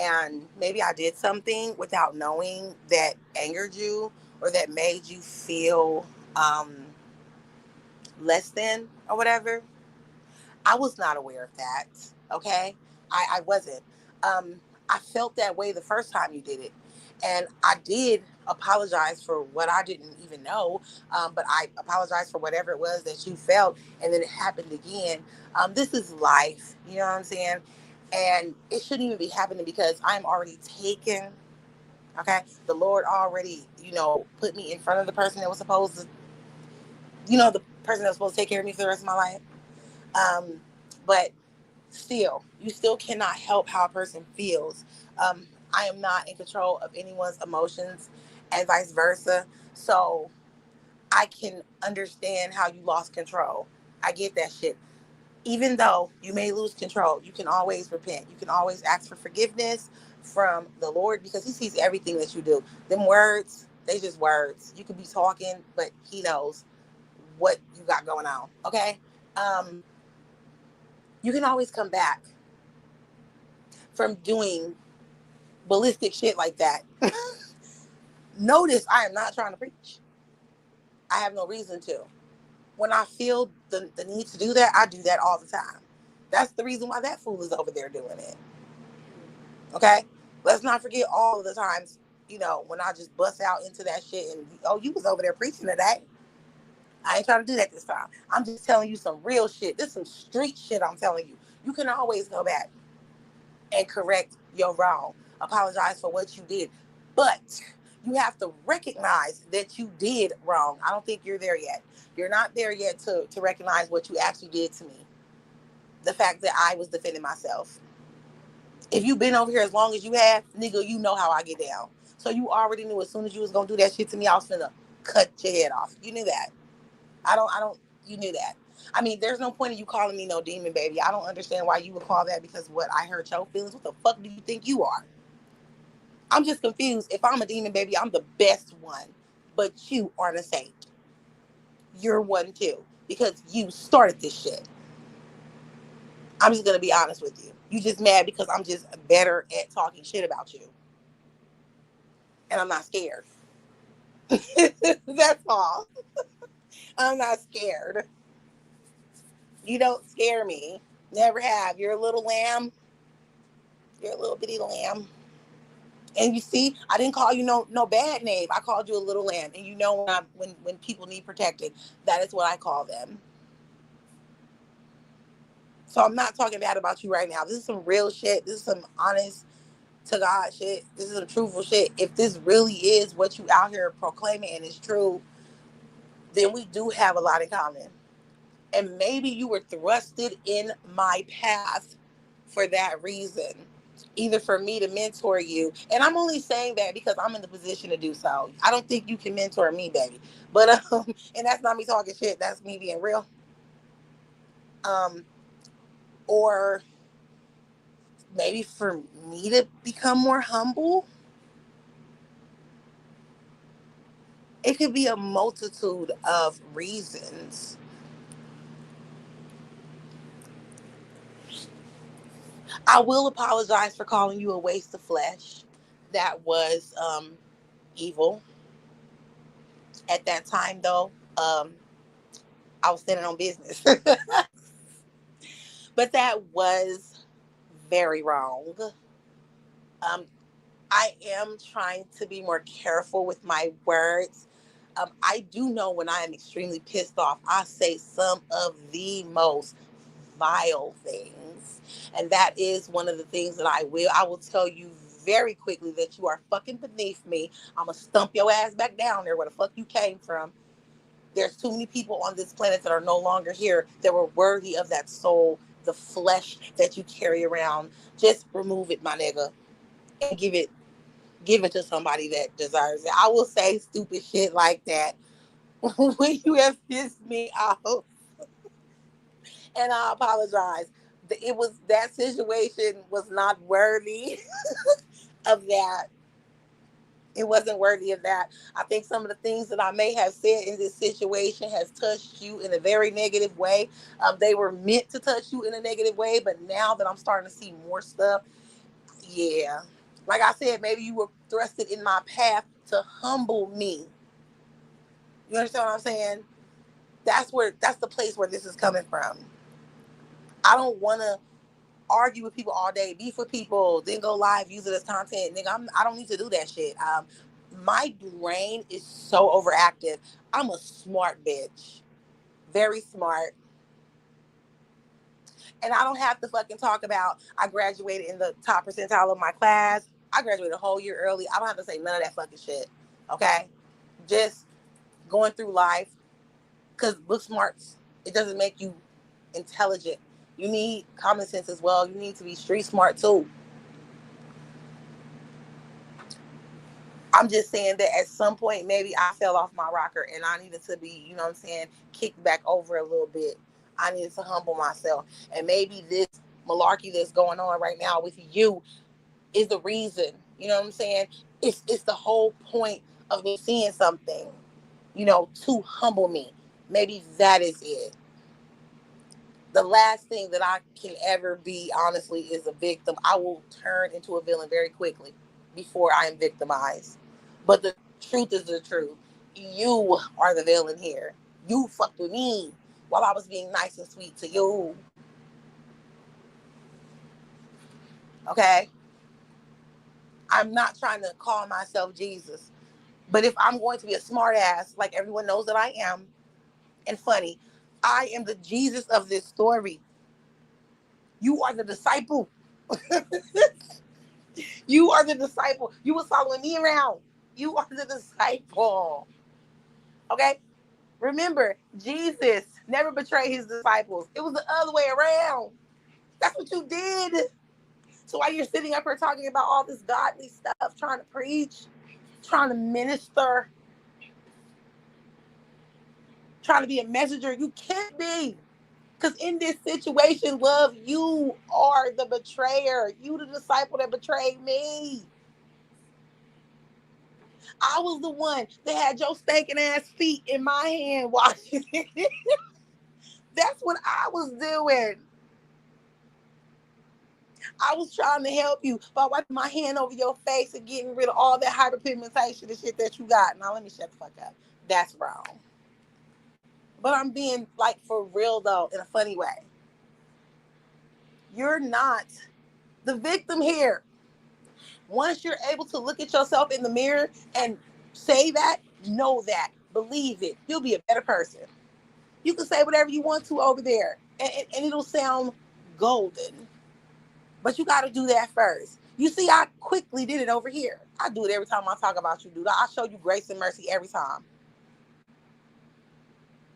and maybe I did something without knowing that angered you or that made you feel um, less than or whatever, I was not aware of that. Okay, I wasn't. Um, I felt that way the first time you did it, and I did apologize for what I didn't even know. But I apologized for whatever it was that you felt, and then it happened again. This is life, you know what I'm saying? And it shouldn't even be happening because I'm already taken. Okay, the Lord already, put me in front of the person that was supposed to, the person that was supposed to take care of me for the rest of my life. Um, but still, you still cannot help how a person feels. I am not in control of anyone's emotions and vice versa. So I can understand how you lost control. I get that shit. Even though you may lose control, you can always repent. You can always ask for forgiveness from the Lord because He sees everything that you do. Them words, they just words. You could be talking, but He knows what you got going on. Okay? Um, you can always come back from doing ballistic shit like that. Notice I am not trying to preach. I have no reason to. When I feel the need to do that, I do that all the time. That's the reason why that fool is over there doing it. Okay? Let's not forget all of the times, when I just bust out into that shit and, oh, you was over there preaching today. I ain't trying to do that this time. I'm just telling you some real shit. This is some street shit I'm telling you. You can always go back and correct your wrong. Apologize for what you did. But you have to recognize that you did wrong. I don't think you're there yet. You're not there yet to recognize what you actually did to me. The fact that I was defending myself. If you've been over here as long as you have, nigga, you know how I get down. So you already knew as soon as you was gonna do that shit to me, I was finna cut your head off. You knew that. You knew that. I mean, there's no point in you calling me no demon, baby. I don't understand why you would call that because what I hurt your feelings. What the fuck do you think you are? I'm just confused. If I'm a demon, baby, I'm the best one. But you aren't a saint. You're one too. Because you started this shit. I'm just going to be honest with you. You just mad because I'm just better at talking shit about you. And I'm not scared. That's all. I'm not scared. You don't scare me. Never have. You're a little lamb. You're a little bitty lamb. And you see, I didn't call you no bad name. I called you a little lamb. And you know when people need protecting, that is what I call them. So I'm not talking bad about you right now. This is some real shit. This is some honest to God shit. This is some truthful shit. If this really is what you out here proclaiming and it's true, then we do have a lot in common. And maybe you were thrusted in my path for that reason. Either for me to mentor you. And I'm only saying that because I'm in the position to do so. I don't think you can mentor me, baby. But and that's not me talking shit. That's me being real. Or maybe for me to become more humble. It could be a multitude of reasons. I will apologize for calling you a waste of flesh. That was evil. At that time, though, I was standing on business. But that was very wrong. Um, I am trying to be more careful with my words. I do know when I am extremely pissed off, I say some of the most vile things. And that is one of the things that I will tell you very quickly that you are fucking beneath me. I'm going to stump your ass back down there where the fuck you came from. There's too many people on this planet that are no longer here that were worthy of that soul, the flesh that you carry around. Just remove it, my nigga, and give it to somebody that deserves it. I will say stupid shit like that when you have pissed me off. And I apologize. That situation was not worthy of that. It wasn't worthy of that. I think some of the things that I may have said in this situation has touched you in a very negative way. They were meant to touch you in a negative way, but now that I'm starting to see more stuff, yeah. Like I said, maybe you were thrusted in my path to humble me. You understand what I'm saying? That's the place where this is coming from. I don't want to argue with people all day, beef with people, then go live, use it as content. Nigga, I don't need to do that shit. My brain is so overactive. I'm a smart bitch. Very smart. And I don't have to fucking talk about I graduated in the top percentile of my class. I graduated a whole year early. I don't have to say none of that fucking shit. Okay? Just going through life. Because book smarts, it doesn't make you intelligent. You need common sense as well. You need to be street smart too. I'm just saying that at some point, maybe I fell off my rocker and I needed to be, you know what I'm saying, kicked back over a little bit. I needed to humble myself. And maybe this malarkey that's going on right now with you is the reason, you know what I'm saying? It's the whole point of me seeing something, to humble me. Maybe that is it. The last thing that I can ever be, honestly, is a victim. I will turn into a villain very quickly before I am victimized. But the truth is the truth. You are the villain here. You fucked with me while I was being nice and sweet to you. Okay? I'm not trying to call myself Jesus. But if I'm going to be a smart ass, like everyone knows that I am, and funny, I am the Jesus of this story. You are the disciple. You are the disciple. You was following me around. You are the disciple. Okay? Remember, Jesus never betrayed his disciples. It was the other way around. That's what you did. So while you're sitting up here talking about all this godly stuff, trying to preach, trying to minister, trying to be a messenger, you can't be. Because in this situation, love, you are the betrayer. You the disciple that betrayed me. I was the one that had your stinking ass feet in my hand watching it. That's what I was doing. I was trying to help you by wiping my hand over your face and getting rid of all that hyperpigmentation and shit that you got. Now let me shut the fuck up. That's wrong. But I'm being like for real though, in a funny way. You're not the victim here. Once you're able to look at yourself in the mirror and say that, know that, believe it, you'll be a better person. You can say whatever you want to over there, and it'll sound golden. But you got to do that first. You see, I quickly did it over here. I do it every time I talk about you, dude. I show you grace and mercy every time.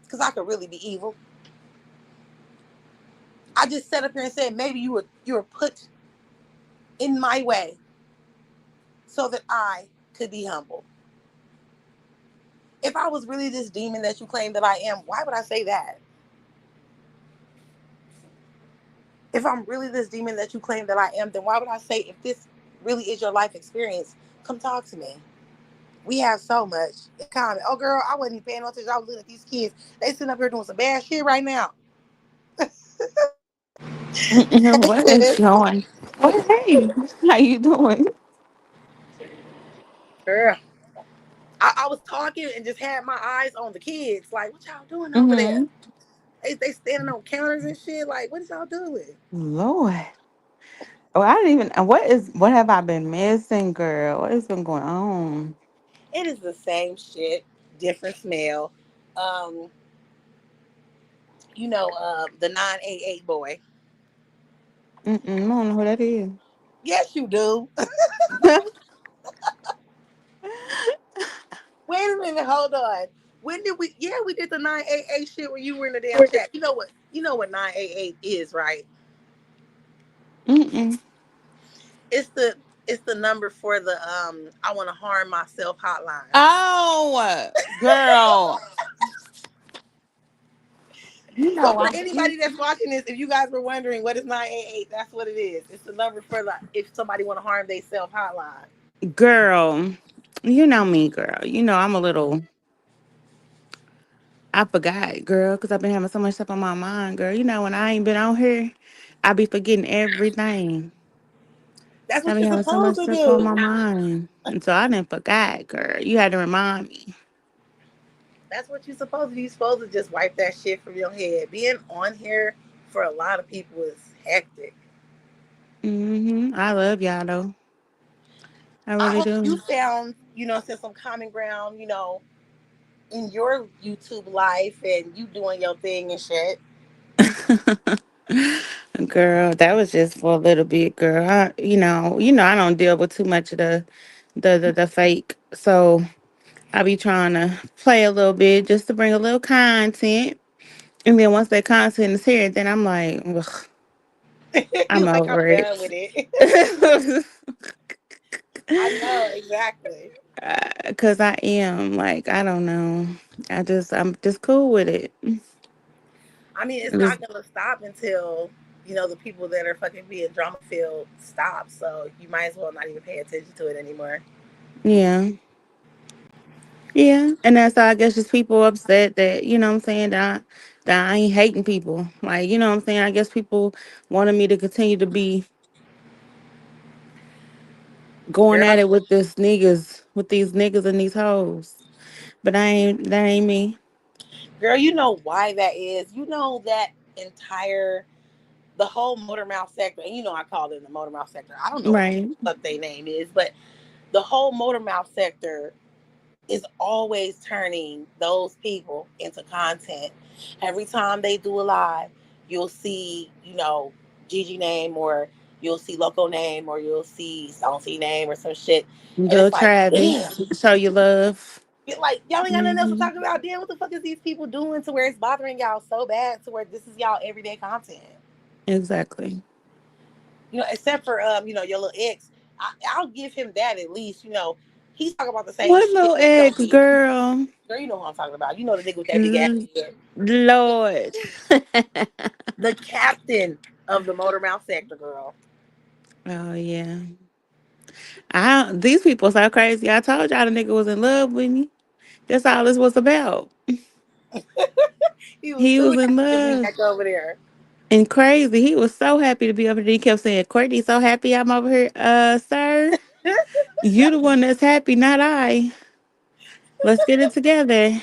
Because I could really be evil. I just sat up here and said, maybe you were put in my way so that I could be humble. If I was really this demon that you claim that I am, why would I say that? If I'm really this demon that you claim that I am, then why would I say, if this really is your life experience, come talk to me? We have so much in common. Oh, girl, I wasn't even paying no attention. I was looking at these kids. They sitting up here doing some bad shit right now. What is going? Well, hey, how you doing? Girl, I was talking and just had my eyes on the kids. Like, what y'all doing over there? Mm-hmm. They standing on counters and shit. Like, what is y'all doing? Lord. Oh, I didn't even. What have I been missing, girl? What has been going on? It is the same shit, different smell. Um, the 988 boy. Mm-mm, I don't know who that is. Yes, you do. Wait a minute, hold on. When did we? Yeah, we did the 988 shit when you were in the damn chat. You know what? You know what 988 is, right? Mm-mm. It's the number for the I want to harm myself hotline. Oh, girl. You So know for I'm anybody that's watching this, if you guys were wondering what is 988, that's what it is. It's the number for the if somebody want to harm themselves hotline. girl. You know me, girl. You know I'm a little. I forgot, girl, because I've been having so much stuff on my mind, girl. You know when I ain't been out here, I be forgetting everything. That's I what be you're having so much supposed to stuff on do. my mind. And so I didn't forgot, girl. You had to remind me. That's what you're supposed to do. You're supposed to just wipe that shit from your head. Being on here for a lot of people is hectic. I love y'all though. I I really hope you do. found, some common ground, in your YouTube life and you doing your thing and shit. Girl, that was just for a little bit, girl. I don't deal with too much of the fake. So I be trying to play a little bit just to bring a little content. And then once that content is here, then I'm like, ugh, I'm You're like, I'm over done it. with it. I know, exactly. Cause I am like, I don't know. I'm just cool with it. I mean, it's Just not gonna stop until the people that are fucking being drama filled stop. So you might as well not even pay attention to it anymore. yeah. Yeah. And that's I guess just people upset that, you know what I'm saying, that I ain't hating people. Like, you know what I'm saying? I guess people wanted me to continue to be going Girl, at it with these niggas and these hoes. But that ain't me. girl, you know why that is. You know that entire the whole motor mouth sector, and I call it the motor mouth sector. I don't know what the Right. fuck they name is, but the whole motor mouth sector is always turning those people into content. Every time they do a live, you'll see, Gigi name, or you'll see Loco name, or you'll see Stoncy name or some shit. And Little it's like, damn. Travis. Show you love. Like, y'all ain't got nothing else to Hmm. talk about. Damn, what the fuck is these people doing to where it's bothering y'all so bad to where this is y'all everyday content? Exactly. Except for your little ex. I'll give him that at least. He's talking about the same What shit little that ex, be. girl? Girl, you know who I'm talking about. You know the nigga with that big ass L- head. Lord. The captain of the motor mouth sector, girl. Oh yeah. These people so crazy. I told y'all the nigga was in love with me. That's all this was about. He was He too was in happy to be love. back over there. And crazy, he was so happy to be over there. He kept saying, Courtney, so happy I'm over here. Sir, you the one that's happy, not I. Let's get it together.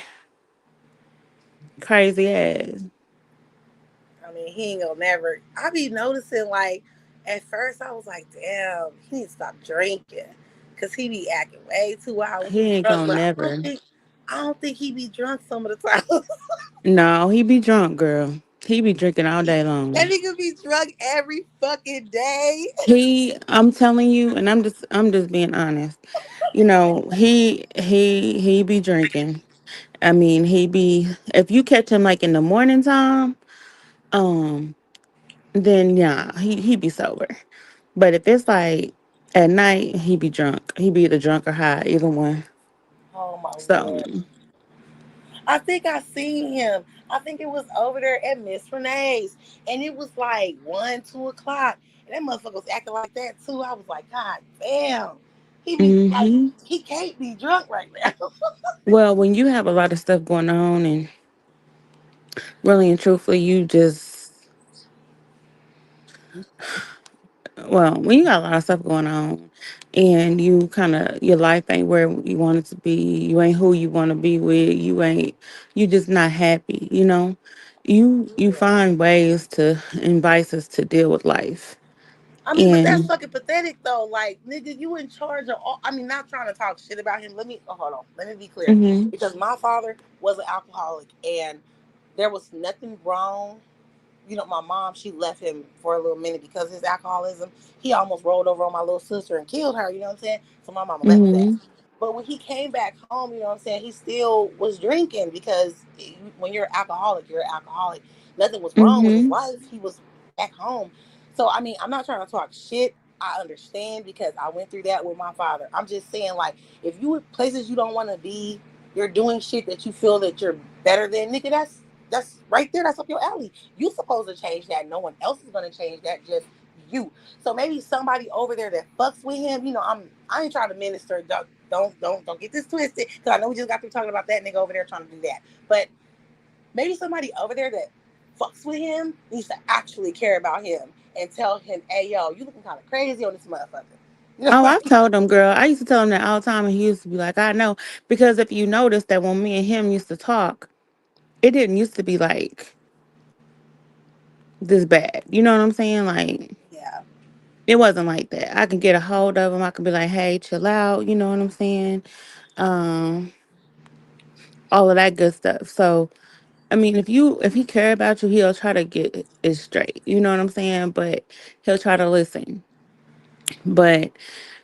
Crazy ass. I mean, he ain't gonna never. I be noticing like, at first I was like, damn, he need to stop drinking, cause he be acting way too wild when he He be ain't drunk. gonna But never. I don't think he be drunk some of the time. No, he be drunk, girl. He be drinking all day That long. nigga be drunk every fucking day. I'm telling you, and I'm just being honest. He be drinking. I mean, he be if you catch him like in the morning time, um, then yeah, he be sober. But if it's like at night, he be drunk. He be either drunk or high, either one. Oh my So, lord. I think I seen him. I think it was over there at Miss Renee's. And it was like 1, 2 o'clock. And that motherfucker was acting like that too. I was like, God damn. He be like, hmm he can't be drunk right now. well, when you have a lot of stuff going on, and really and truthfully, you just well, when you got a lot of stuff going on, and you kind of your life ain't where you want it to be, you ain't who you want to be with, you just not happy. You Yeah. find ways to and vices to deal with life, I mean, but that's and fucking pathetic though. Like, nigga, you in charge of all. I mean, not trying to talk shit about him. Hold on. Let me be clear. hmm Because my father was an alcoholic and there was nothing wrong. My mom, she left him for a little minute because of his alcoholism. He almost rolled over on my little sister and killed her, you know what I'm saying? So my mama left that. hmm But when he came back home, you know what I'm saying, he still was drinking because when you're alcoholic, you're an alcoholic. Nothing was wrong with his hmm life. He was back home. So, I mean, I'm not trying to talk shit. I understand because I went through that with my father. I'm just saying, like, if you in places you don't want to be, you're doing shit that you feel that you're better than, nigga, that's right there. That's up your alley. You supposed to change that. No one else is gonna change that. Just you. So maybe somebody over there that fucks with him. I ain't trying to minister. Don't get this twisted. Because I know we just got through talking about that nigga over there trying to do that. But maybe somebody over there that fucks with him needs to actually care about him and tell him, hey yo, you looking kind of crazy on this motherfucker. You know Oh, what I've I mean? told him, girl. I used to tell him that all the time, and he used to be like, "I know," because if you notice that when me and him used to talk, it didn't used to be like this bad. You know what I'm saying? Like Yeah. it wasn't like that. I can get a hold of him. I can be like, "Hey, chill out." You know what I'm saying? Um, all of that good stuff. So, I mean, if he care about you, he'll try to get it straight. You know what I'm saying? But he'll try to listen. But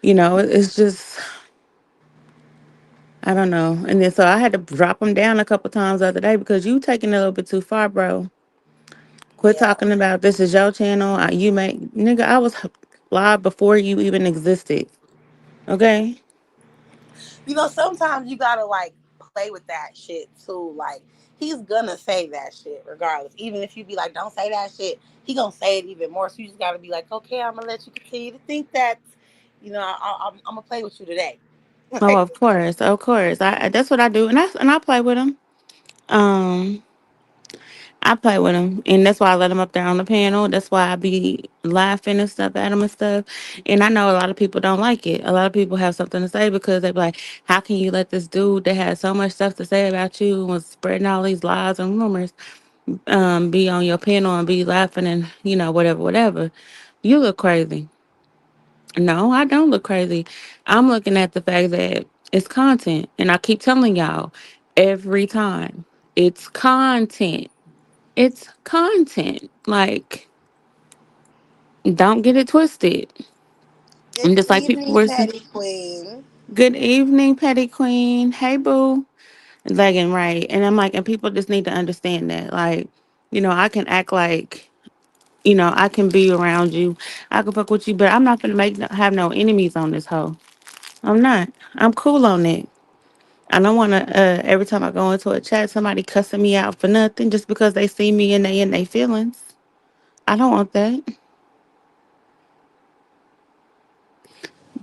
it's just I don't know. And then so I had to drop him down a couple times the other day because you taking it a little bit too far, bro. Quit Yeah. talking about this is your channel. You make nigga. I was live before you even existed. Okay. Sometimes you gotta like play with that shit too. Like he's gonna say that shit regardless. Even if you be like, don't say that shit, he gonna say it even more. So you just gotta be like, okay, I'm gonna let you continue to think that. I'm gonna play with you today. Oh, Like, of course, of course. That's what I do, and I play with him. Um, I play with him, and that's why I let him up there on the panel. That's why I be laughing and stuff at him and stuff. And I know a lot of people don't like it. A lot of people have something to say because they be like, "How can you let this dude that has so much stuff to say about you and was spreading all these lies and rumors, be on your panel and be laughing and whatever, whatever? You look crazy." No, I don't look crazy. I'm looking at the fact that it's content, and I keep telling y'all every time, it's content. It's content. Like, don't get it twisted. good And just like people evening, were saying, Patty Queen. good evening, Petty Queen. Hey, boo. Like, and right. And I'm like, and people just need to understand that. Like, I can act like, I can be around you. I can fuck with you, but I'm not going to have no enemies on this hoe. I'm not. I'm cool on it. I don't want to, every time I go into a chat, somebody cussing me out for nothing just because they see me and they in their feelings. I don't want that.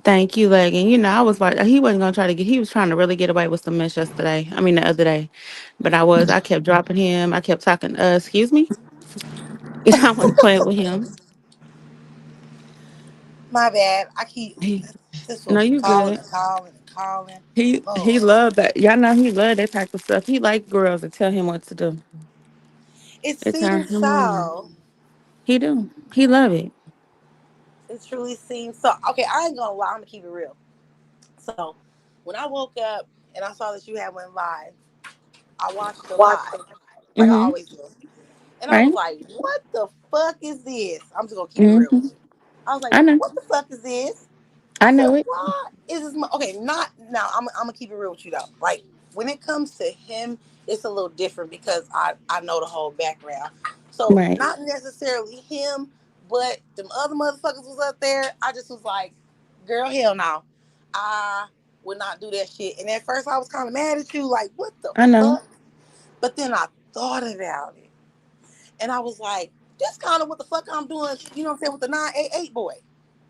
Thank you, Legging. I was like, he wasn't gonna try to get. He was trying to really get away with some mess yesterday. I mean, the other day, but I kept dropping him. I kept talking. Excuse me. I want to play with him. My bad. I keep He, this no, will you calling good. and calling and calling. He Lord, love that. Y'all know he love that type of stuff. He like girls to tell him what to do. it They turn seems him on. so. He do. He love it. It truly seems so. Okay, I ain't gonna lie. I'm gonna keep it real. So, when I woke up and I saw that you had went live, I watched the live like I Mm-hmm. always do, and I was Right. like, "What the fuck is this?" I'm just gonna keep it real Mm-hmm. with you. I was like, I know. "What the fuck is this?" I I said, know it. "Why is this?" Okay, not now. I'm gonna keep it real with you though. Like when it comes to him, it's a little different because I know the whole background. So Right. not necessarily him, but them other motherfuckers was up there. I just was like, "Girl, hell no, I would not do that shit." And at first, I was kind of mad at you, like, "What the I know. fuck?" But then I thought about it, and I was like, "That's kind of what the fuck I'm doing." You know what I'm saying with the 988 boy.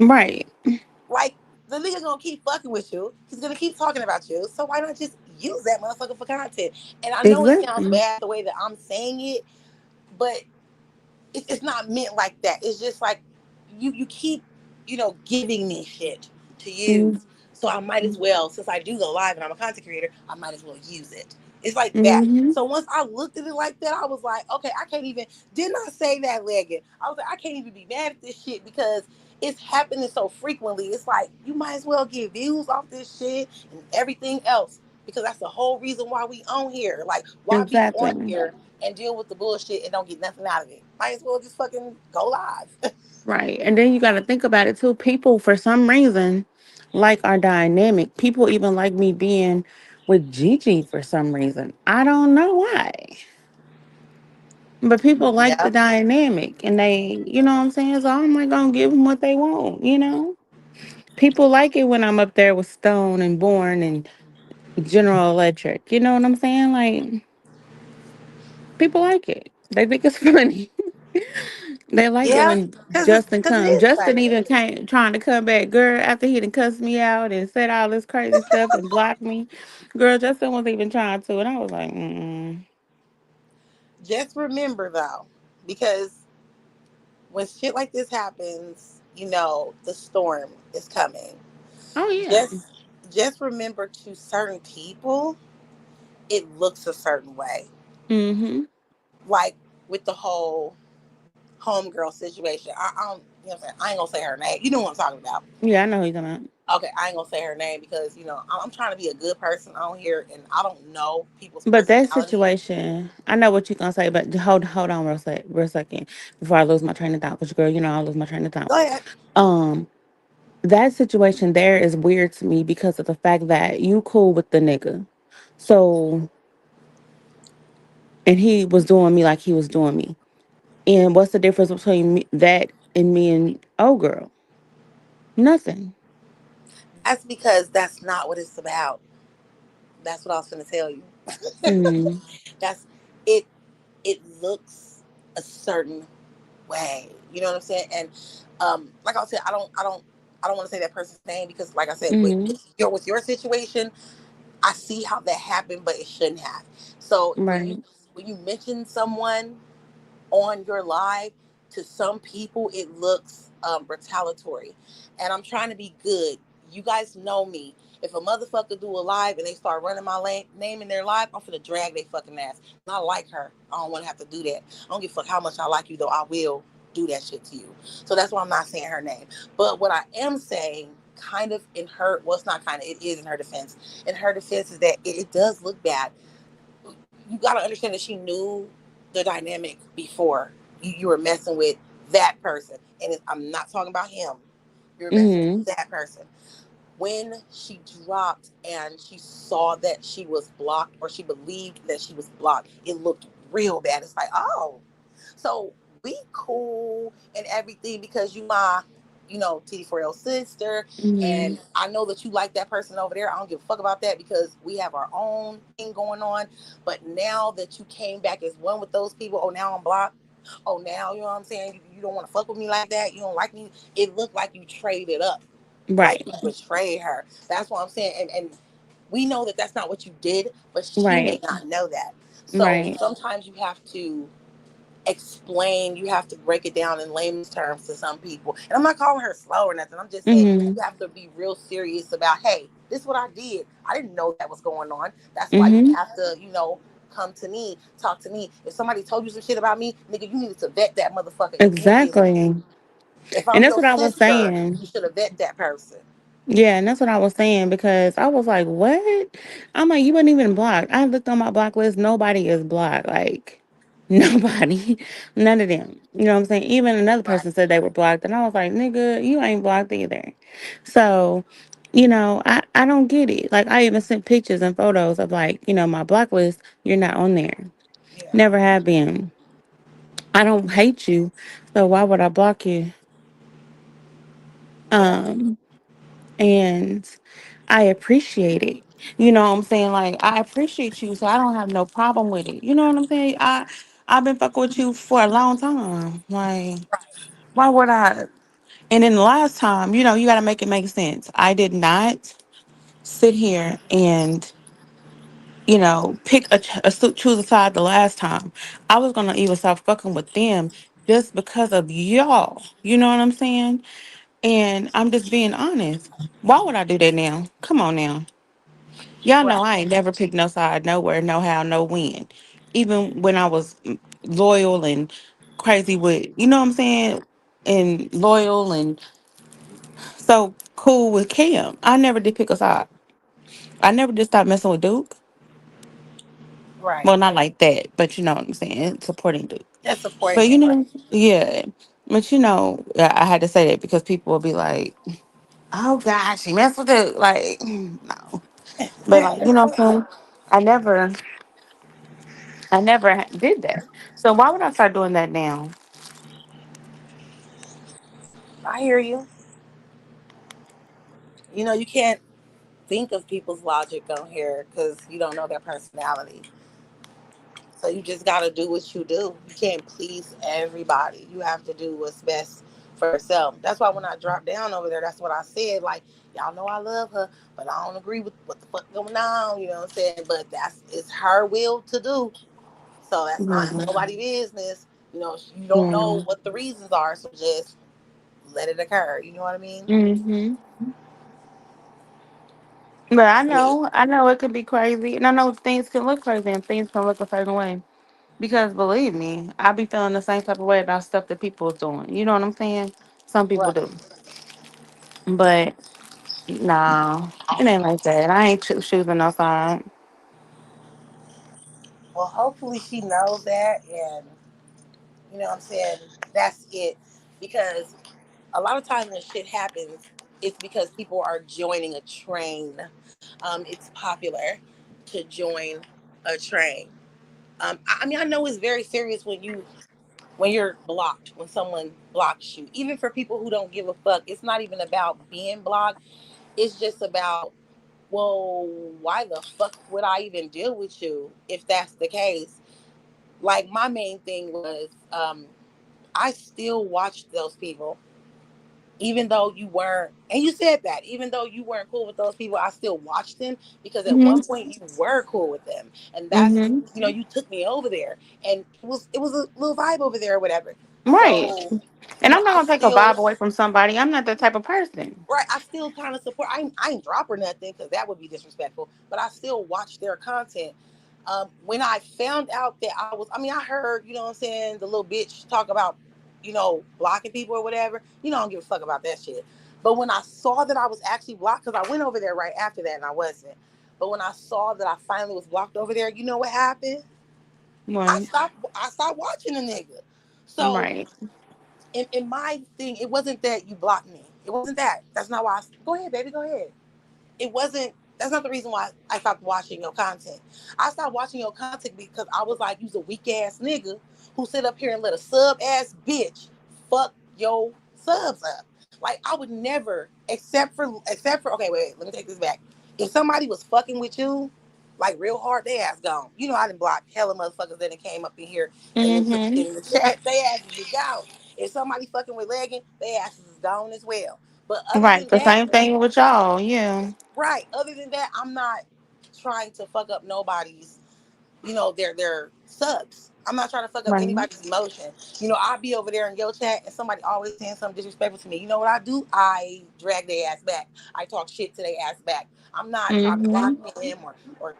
Right. Like the nigga gonna keep fucking with you. He's gonna keep talking about you. So why not just use that motherfucker for content? And I know it sounds Exactly. bad the way that I'm saying it, but it's not meant like that. It's just like you keep giving me shit to Mm-hmm. use. So I might as well, since I do go live and I'm a content creator, I might as well use it. It's like that. Mm-hmm. So once I looked at it like that, I was like, okay, I can't even. Didn't I say that, Leggett? I was like, I can't even be mad at this shit because it's happening so frequently. It's like you might as well get views off this shit and everything else because that's the whole reason why we on here. Like, why be on Exactly. here and deal with the bullshit and don't get nothing out of it? Might as well just fucking go live. Right. And then you got to think about it too. People, for some reason, like our dynamic. People even like me being with Gigi for some reason. I don't know why. But people like the Yeah. dynamic and they, you know what I'm saying? So I'm like, gonna give them what they want, you know? People like it when I'm up there with Stone and Born and General Electric. You know what I'm saying? Like, people like it. They think it's funny. They like it Yeah. when Cause Justin it comes. is Justin funny. even came trying to come back, girl, after he done cussed me out and said all this crazy stuff and blocked me. Girl, Justin wasn't even trying to. And I was like, mm. Just remember though, because when shit like this happens, the storm is coming. Oh, yeah. Just remember to certain people, it looks a certain way. Mm-hmm. Like with the whole homegirl situation. I don't, what I'm saying? I ain't gonna say her name. You know what I'm talking about. Yeah, I know he's gonna. Okay, I ain't gonna say her name because I'm trying to be a good person on here, and I don't know people's But that personality. situation, I know what you're gonna say, but hold on real second before I lose my train of thought. Because girl, you know I lose my train of thought. Go ahead. Um, that situation there is weird to me because of the fact that you cool with the nigga. So and he was doing me like he was doing me. And what's the difference between that and me and oh girl? Nothing. That's because that's not what it's about. That's what I was gonna tell you. Mm, That's it. It looks a certain way. You know what I'm saying? And like I said, I don't want to say that person's name because, like I said, with mm-hmm. with your situation, I see how that happened, but it shouldn't have. So Right. when you mention someone on your live, to some people it looks retaliatory, and I'm trying to be good. You guys know me. If a motherfucker do a live and they start running my name in their live, I'm gonna drag their fucking ass. And I like her. I don't want to have to do that. I don't give a fuck how much I like you, though. I will do that shit to you. So that's why I'm not saying her name. But what I am saying, kind of in her, well, it's not kind of, it is in her defense. In her defense is that it does look bad. You got to understand that she knew the dynamic before you were messing with that person. And I'm not talking about him. You're messing Mm-hmm. with that person. When she dropped and she saw that she was blocked, or she believed that she was blocked, it looked real bad. It's like, oh, so we cool and everything because you my, TD4L sister. Mm-hmm. And I know that you like that person over there. I don't give a fuck about that because we have our own thing going on. But now that you came back as one with those people, oh, now I'm blocked. Oh, now, you know what I'm saying? You don't want to fuck with me like that. You don't like me. It looked like you traded up, like Right. you betrayed her. That's what I'm saying. And we know that that's not what you did, but she may Right. not know that. So Right. sometimes you have to explain, you have to break it down in layman's terms to some people. And I'm not calling her slow or nothing. I'm just saying Mhm. you have to be real serious about, hey, this is what I did. I didn't know that was going on. That's why you Mhm. have to, come to me, talk to me. If somebody told you some shit about me, nigga, you needed to vet that motherfucker immediately. Exactly. If And I'm that's your what I was sister, saying. you should have vet that person. Yeah, and that's what I was saying because I was like, "What?" I'm like, "You weren't even blocked." I looked on my block list. Nobody is blocked. Like nobody, none of them. You know what I'm saying? Even another Right. person said they were blocked, and I was like, "Nigga, you ain't blocked either." So, I don't get it. Like I even sent pictures and photos of like my block list. You're not on there. Yeah. Never have been. I don't hate you, so why would I block you? Yeah. Um, and I appreciate it. You know what I'm saying? Like I appreciate you, so I don't have no problem with it. You know what I'm saying? I've been fucking with you for a long time. Like why would I? And then the last time, you got to make it make sense. I did not sit here and pick choose a side the last time. I was gonna even stop fucking with them just because of y'all. You know what I'm saying? And I'm just being honest. Why would I do that now? Come on now. Y'all Right. know I ain't never picked no side, nowhere, no how, no when. Even when I was loyal and crazy with, you know what I'm saying? And loyal and so cool with Cam. I never did pick a side. I never did stop messing with Duke. Right. Well, not like that, but you know what I'm saying? Supporting Duke. Just supporting But him. Right. yeah. But I had to say that because people will be like, oh gosh, she messed with Duke. Like, no. But like, you know what I'm saying? I never did that. So why would I start doing that now? I hear you. You can't think of people's logic on here because you don't know their personality. So you just got to do what you do. You can't please everybody. You have to do what's best for yourself. That's why when I dropped down over there, that's what I said. Like, y'all know I love her, but I don't agree with what the fuck going on. You know what I'm saying? But it's her will to do. So that's not Mm-hmm. nobody's business. You don't know what the reasons are. So just let it occur. You know what I mean? Mm-hmm. But Yeah. I know it could be crazy, and I know things can look crazy and things can look a certain way. Because believe me, I be feeling the same type of way about stuff that people is doing. You know what I'm saying? Some people Right. do, but no, it ain't like that. I ain't choosing no side. Well, hopefully she knows that, and you know what I'm saying. That's it, because a lot of times when shit happens, it's because people are joining a train. It's popular to join a train. I mean, I know it's very serious when you're blocked, when someone blocks you. Even for people who don't give a fuck, it's not even about being blocked. It's just about, well, why the fuck would I even deal with you if that's the case? Like my main thing was, I still watched those people even though you weren't, and you said that even though you weren't cool with those people, I still watched them because at one Mhm. point you were cool with them, and that's, Mhm. you took me over there, and it was a little vibe over there or whatever. Right. So, And I'm not I gonna take a still, vibe away from somebody. I'm not that type of person. right, I still kind of support. I ain't drop or nothing because that would be disrespectful, but I still watch their content. When I found out that I mean, I heard, what I'm saying, the little bitch talk about, blocking people or whatever. I don't give a fuck about that shit. But when I saw that I was actually blocked, because I went over there right after that and I wasn't. But when I saw that I finally was blocked over there, you know what happened? One. I stopped watching the nigga. So Right. in my thing, it wasn't that you blocked me. It wasn't that. That's not why. Go ahead, baby. Go ahead. It wasn't. That's not the reason why I stopped watching your content. I stopped watching your content because I was like, you's a weak ass nigga who sit up here and let a sub ass bitch fuck your subs up. Like I would never, except for okay, wait, let me take this back. If somebody was fucking with you, like real hard, they ass gone. I didn't block hella motherfuckers that came up in here and Mhm. in the chat, they asses is gone. If somebody fucking with Legging, they asses is gone as well. But other Right. than The that, same thing with y'all. Yeah. right. Other than that, I'm not trying to fuck up nobody's, their subs. I'm not trying to fuck up Right. anybody's emotion. I'll be over there in your chat and somebody always saying something disrespectful to me. You know what I do? I drag their ass back. I talk shit to their ass back. I'm not trying to block Mm-hmm. them or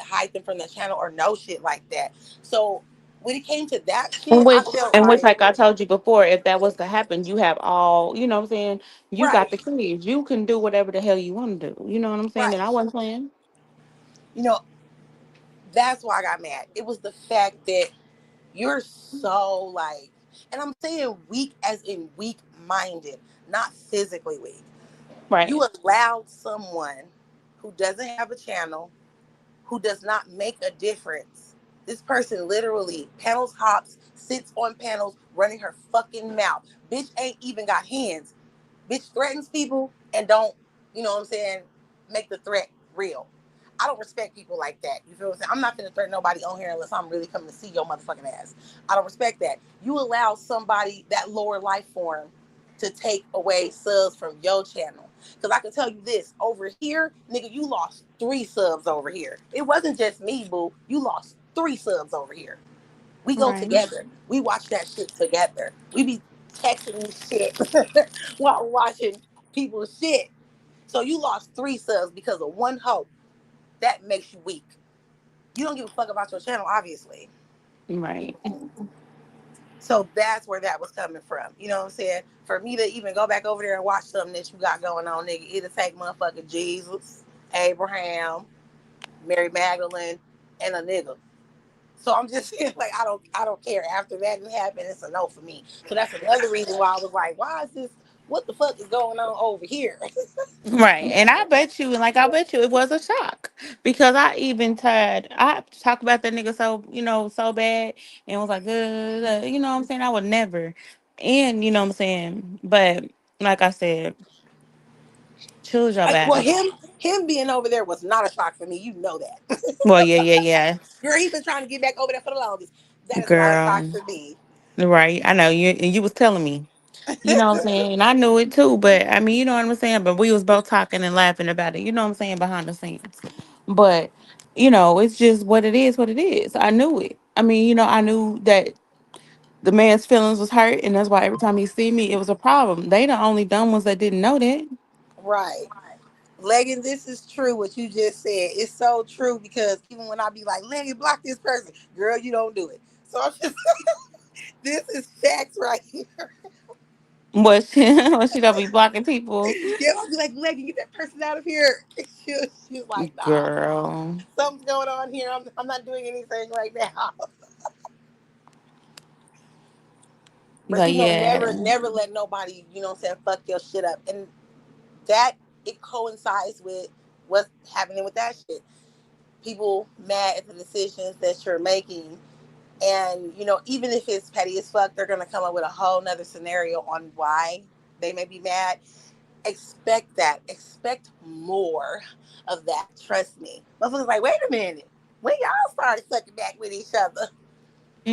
hide them from the channel or no shit like that. So when it came to that And shit, I which, felt and which, like like I told you before, if that was to happen, you have all, you know what I'm saying? You got right, the keys. You can do whatever the hell you want to do. You know what I'm saying? right. And I wasn't playing. You know, that's why I got mad. It was the fact that you're so like, and I'm saying weak as in weak minded, not physically weak. Right. You allowed someone who doesn't have a channel, who does not make a difference. This person literally panels hops, sits on panels, running her fucking mouth. Bitch ain't even got hands. Bitch threatens people and don't, what I'm saying, make the threat real. I don't respect people like that. You feel what I'm saying? I'm not gonna threaten nobody on here unless I'm really coming to see your motherfucking ass. I don't respect that. You allow somebody that lower life form to take away subs from your channel. Cause I can tell you this, over here, nigga, you lost 3 subs over here. It wasn't just me, boo. You lost 3 subs over here. We go Right. together. We watch that shit together. We be texting this shit while watching people's shit. So you lost 3 subs because of one hoe. That makes you weak. You don't give a fuck about your channel, obviously. Right. So that's where that was coming from. You know what I'm saying? For me to even go back over there and watch something that you got going on, nigga, it'll take motherfucking Jesus, Abraham, Mary Magdalene, and a nigga. So I'm just saying, like, I don't care. After that happened, it's a no for me. So that's another reason why I was like, why is this? What the fuck is going on over here? Right. And I bet you, and like I bet you it was a shock. Because I talk about that nigga so, so bad and was like, you know what I'm saying? I would never. And you know what I'm saying? But like I said, choose your Well, battles. him being over there was not a shock for me. You know that. Well, yeah, yeah, yeah. Girl, he been trying to get back over there for the longest. That is not a shock Girl. for me. Right. I know you and you was telling me. You know what I'm saying? And I knew it too, but I mean, you know what I'm saying? But we was both talking and laughing about it. You know what I'm saying? Behind the scenes. But, it's just what it is. I knew it. I mean, I knew that the man's feelings was hurt, and that's why every time he see me, it was a problem. They the only dumb ones that didn't know that. Right. Legging, this is true what you just said. It's so true because even when I be like, Legging, block this person, girl, you don't do it. So I'm just, this is facts right here. But she don't be blocking people. Yeah, I'll be like, Legging, get that person out of here. She's like, nah, Girl. something's going on here. I'm not doing anything right now. But But never, yeah. never let nobody, what I'm saying, fuck your shit up. And that, it coincides with what's happening with that shit. People mad at the decisions that you're making. And, even if it's petty as fuck, they're going to come up with a whole nother scenario on why they may be mad. Expect that. Expect more of that. Trust me. Motherfuckers like, wait a minute. When y'all start sucking back with each other?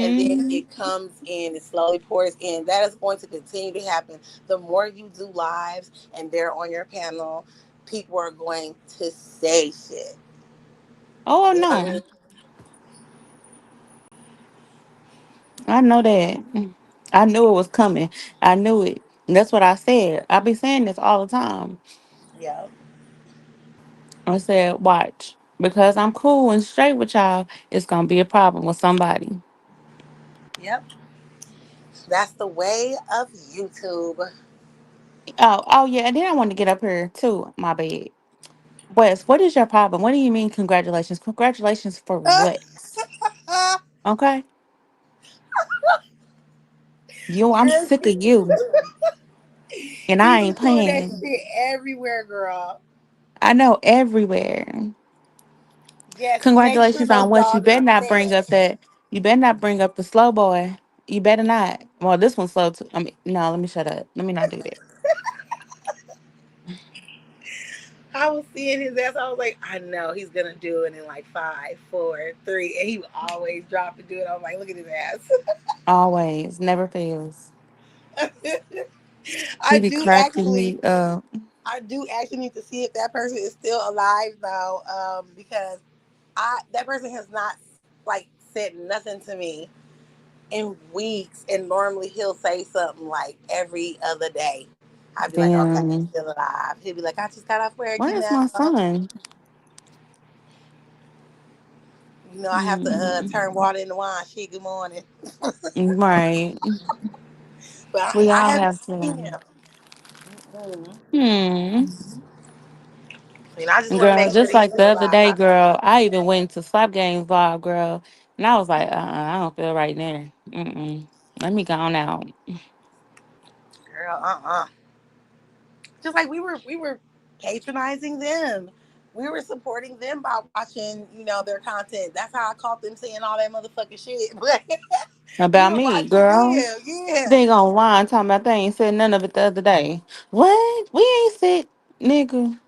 And then Hmm. it comes in, it slowly pours in. That is going to continue to happen. The more you do lives and they're on your panel, people are going to say shit. Oh You know what I no. mean? I know that. I knew it was coming. I knew it. And that's what I said. I be saying this all the time. Yeah. I said, watch. Because I'm cool and straight with y'all, it's gonna be a problem with somebody. Yep. That's the way of YouTube. Oh yeah, and then I want to get up here too. My bad. Wes, what is your problem? What do you mean congratulations? Congratulations for what? Okay? I'm Girl, sick of you. And she I was ain't doing that playing. shit everywhere, girl. I know everywhere. Yes, make sure Congratulations those on what? You dogs better are not bring fed. up that. You better not bring up the slow boy. You better not. Well, this one's slow too. I mean, no, let me shut up. Let me not do that. I was seeing his ass. I was like, I know he's gonna do it in like 5, 4, 3, and he would always drop and do it. I was like, look at his ass. Always. Never fails. He I be do cracking actually, me up. I do actually need to see if that person is still alive though, because I that person has not like said nothing to me. in weeks, and normally he'll say something like every other day. I'd be like, okay, he's Damn. still alive. He'll be like, I just got off work, Where is my son? I have to Mm, turn water into wine. Shit, good morning. right. But We I all haven't have seen to. him. Mm-mm. Hmm. I just want to Girl, make sure just that he's like the still other day, alive. girl, I even went to Slap Games Live, girl, and I was like, I don't feel right there. Mm-mm. Let me go on out. Girl, just like we were patronizing them. We were supporting them by watching, their content. That's how I caught them saying all that motherfucking shit. But we About were me, watching girl. them, yeah. They gonna whine talking about they ain't said none of it the other day. What? We ain't said, nigga.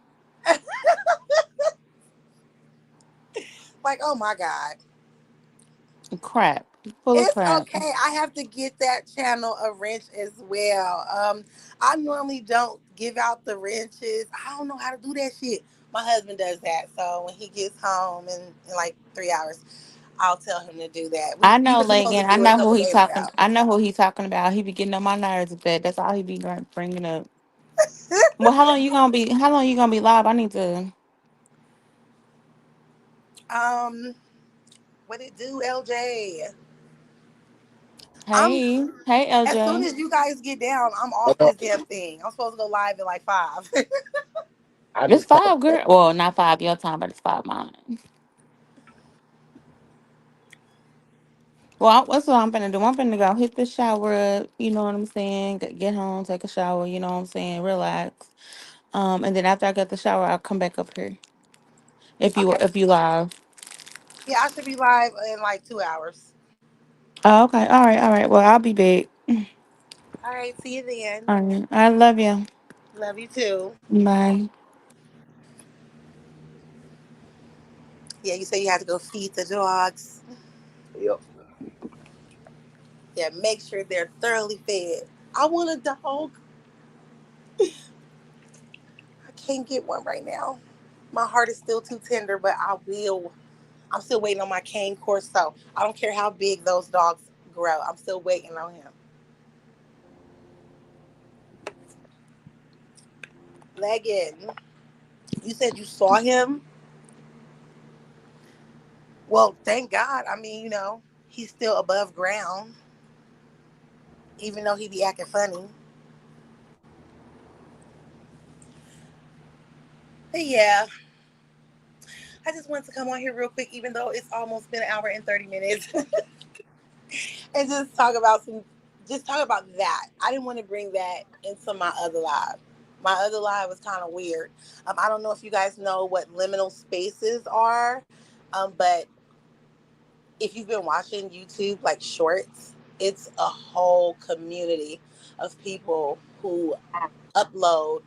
Like, oh my God. Crap. Full of It's crap. okay. I have to get that channel a wrench as well. I normally don't give out the wrenches. I don't know how to do that shit. My husband does that. So when he gets home in like 3 hours, I'll tell him to do that. I We know, were supposed Lagan. to I do it a know who couple he days talking. ago. I know who he talking about. He be getting on my nerves with that. That's all he be bringing up. Well, how long you gonna be? How long you gonna be live? I need to. um, what it do, LJ? I'm Hey, hey, As soon LJ. as you guys get down, I'm Hold off on. this damn thing. I'm supposed to go live at like 5. I It's just talked. 5, girl. Well, not 5 your time, but it's 5 mine. Well, what's what I'm gonna do? I'm gonna go hit the shower up. You know what I'm saying? Get home, take a shower. You know what I'm saying? Relax. And then after I get the shower, I'll come back up here. Okay. If you live. Yeah, I should be live in like 2 hours. Oh, okay. All right. All right. Well, I'll be back. All right. See you then. All right. I love you. Love you too. Bye. Yeah, you say you have to go feed the dogs. Yep. Yeah, make sure they're thoroughly fed. I want a dog. I can't get one right now. My heart is still too tender, but I will. I'm still waiting on my cane corso. I don't care how big those dogs grow. I'm still waiting on him. Leggett, you said you saw him. Well, thank God. I mean, he's still above ground, even though he be acting funny. But yeah, I just wanted to come on here real quick, even though it's almost been an hour and 30 minutes, and just talk about that. I didn't want to bring that into my other live. My other live was kind of weird. I don't know if you guys know what liminal spaces are, but if you've been watching YouTube like shorts, it's a whole community of people who upload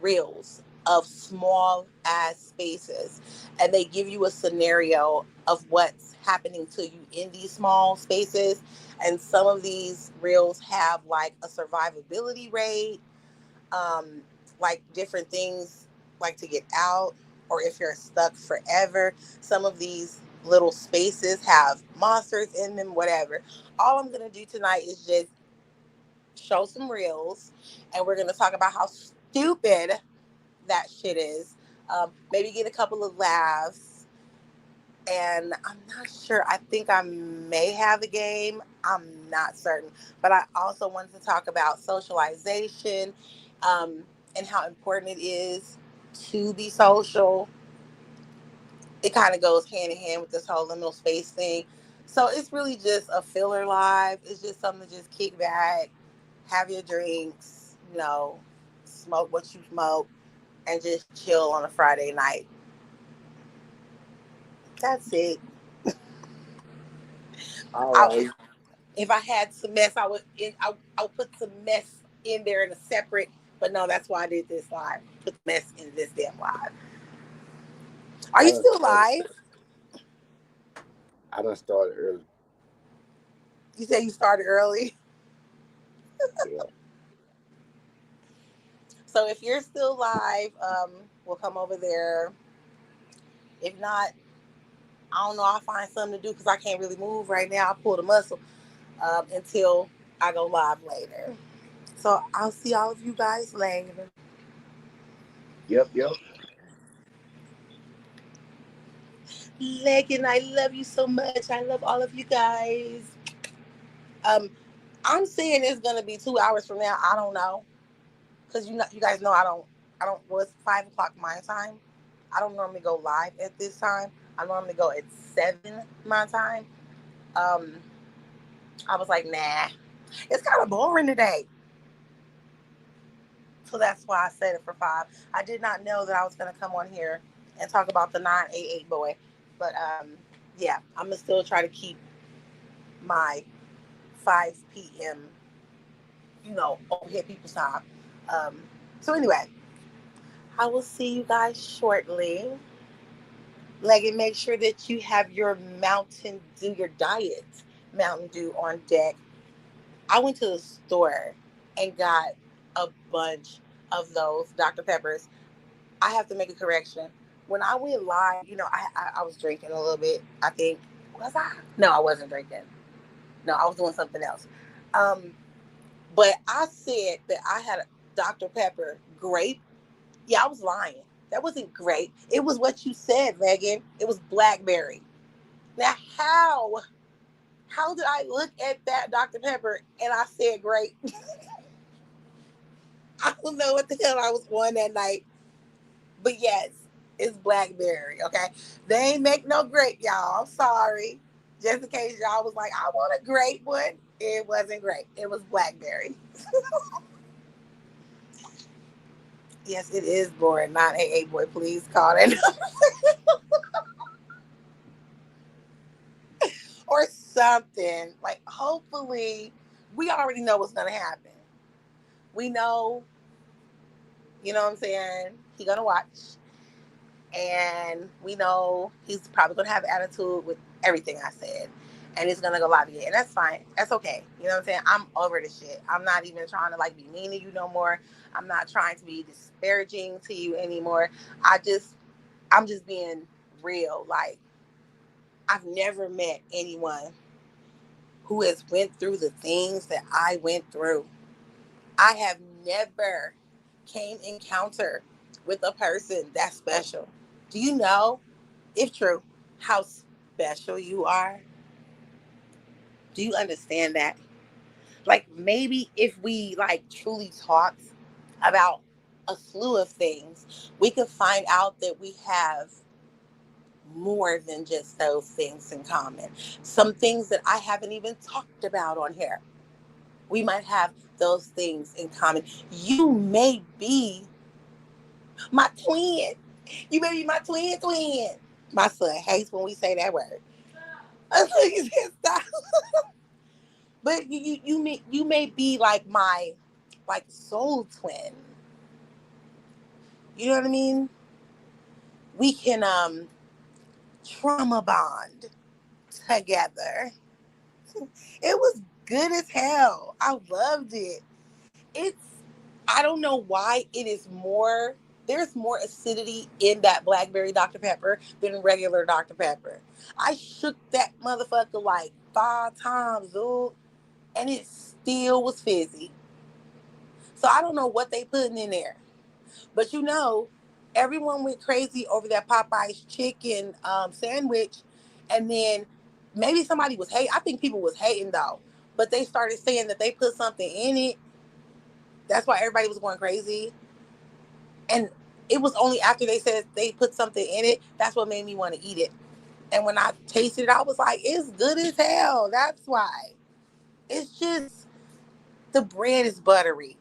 reels of small ass spaces, and they give you a scenario of what's happening to you in these small spaces. And some of these reels have like a survivability rate, um, like different things, like to get out, or if you're stuck forever. Some of these little spaces have monsters in them, whatever. All I'm gonna do tonight is just show some reels, and we're gonna talk about how stupid that shit is. Maybe get a couple of laughs. And I'm not sure. I think I may have a game. I'm not certain. But I also wanted to talk about socialization, um, and how important it is to be social. It kind of goes hand in hand with this whole liminal space thing. So it's really just a filler live. It's just something to just kick back, have your drinks, smoke what you smoke, and just chill on a Friday night. That's it. All I, right. if I had some mess, I would put some mess in there in a separate. But no, that's why I did this live. Put the mess in this damn live. Are I you done still started. live? I done started early. You said you started early. Yeah. So if you're still live, we'll come over there. If not, I don't know. I'll find something to do because I can't really move right now. I pulled a muscle. until I go live later. So I'll see all of you guys later. Yep, yep. Leggin, I love you so much. I love all of you guys. Um, I'm saying it's gonna be 2 hours from now. I don't know, cause you guys know I don't. Well, it's 5 o'clock my time. I don't normally go live at this time. I normally go at 7 my time. Um, I was like, nah, it's kind of boring today. So that's why I said it for 5. I did not know that I was gonna come on here and talk about the 988 boy, but yeah, I'm gonna still try to keep my 5 p.m. Over here people's time. Um, so anyway, I will see you guys shortly. Like, make sure that you have your Mountain Dew, your diet Mountain Dew on deck. I went to the store and got a bunch of those Dr. Peppers. I have to make a correction. When I went live, I was drinking a little bit. I think, was I? No, I wasn't drinking. No, I was doing something else. Um, but I said that I had a Dr. Pepper grape. Yeah, I was lying. That wasn't grape. It was what you said, Megan. It was blackberry. Now, how did I look at that Dr. Pepper and I said grape? I don't know what the hell I was on that night. But yes, it's blackberry, okay? They ain't make no grape, y'all. I'm sorry. Just in case y'all was like, I want a grape one. It wasn't grape. It was blackberry. Yes, it is boring. Not AA boy. Please call that or something. Like, hopefully, we already know what's gonna happen. We know, you know what I'm saying? He gonna watch, and we know he's probably gonna have attitude with everything I said, and he's gonna go lobby it, and that's fine. That's okay. You know what I'm saying? I'm over the shit. I'm not even trying to like be mean to you no more. I'm not trying to be disparaging to you anymore. I'm just being real. Like, I've never met anyone who has went through the things that I went through. I have never came encounter with a person that special. Do you know, if true, how special you are? Do you understand that? Like, maybe if we like truly talked about a slew of things, we could find out that we have more than just those things in common. Some things that I haven't even talked about on here. We might have those things in common. You may be my twin. You may be my twin. My son hates when we say that word. He said, stop. But you may be like my like soul twin. You know what I mean? We can trauma bond together. It was good as hell. I loved it. It's I don't know why it is more there's more acidity in that blackberry Dr. Pepper than regular Dr. Pepper. I shook that motherfucker like 5 times, dude, and it still was fizzy. So I don't know what they putting in there. But everyone went crazy over that Popeye's chicken sandwich, and then maybe somebody was hating. I think people was hating though, but they started saying that they put something in it. That's why everybody was going crazy. And it was only after they said they put something in it, that's what made me want to eat it. And when I tasted it, I was like, it's good as hell. That's why. It's just the bread is buttery.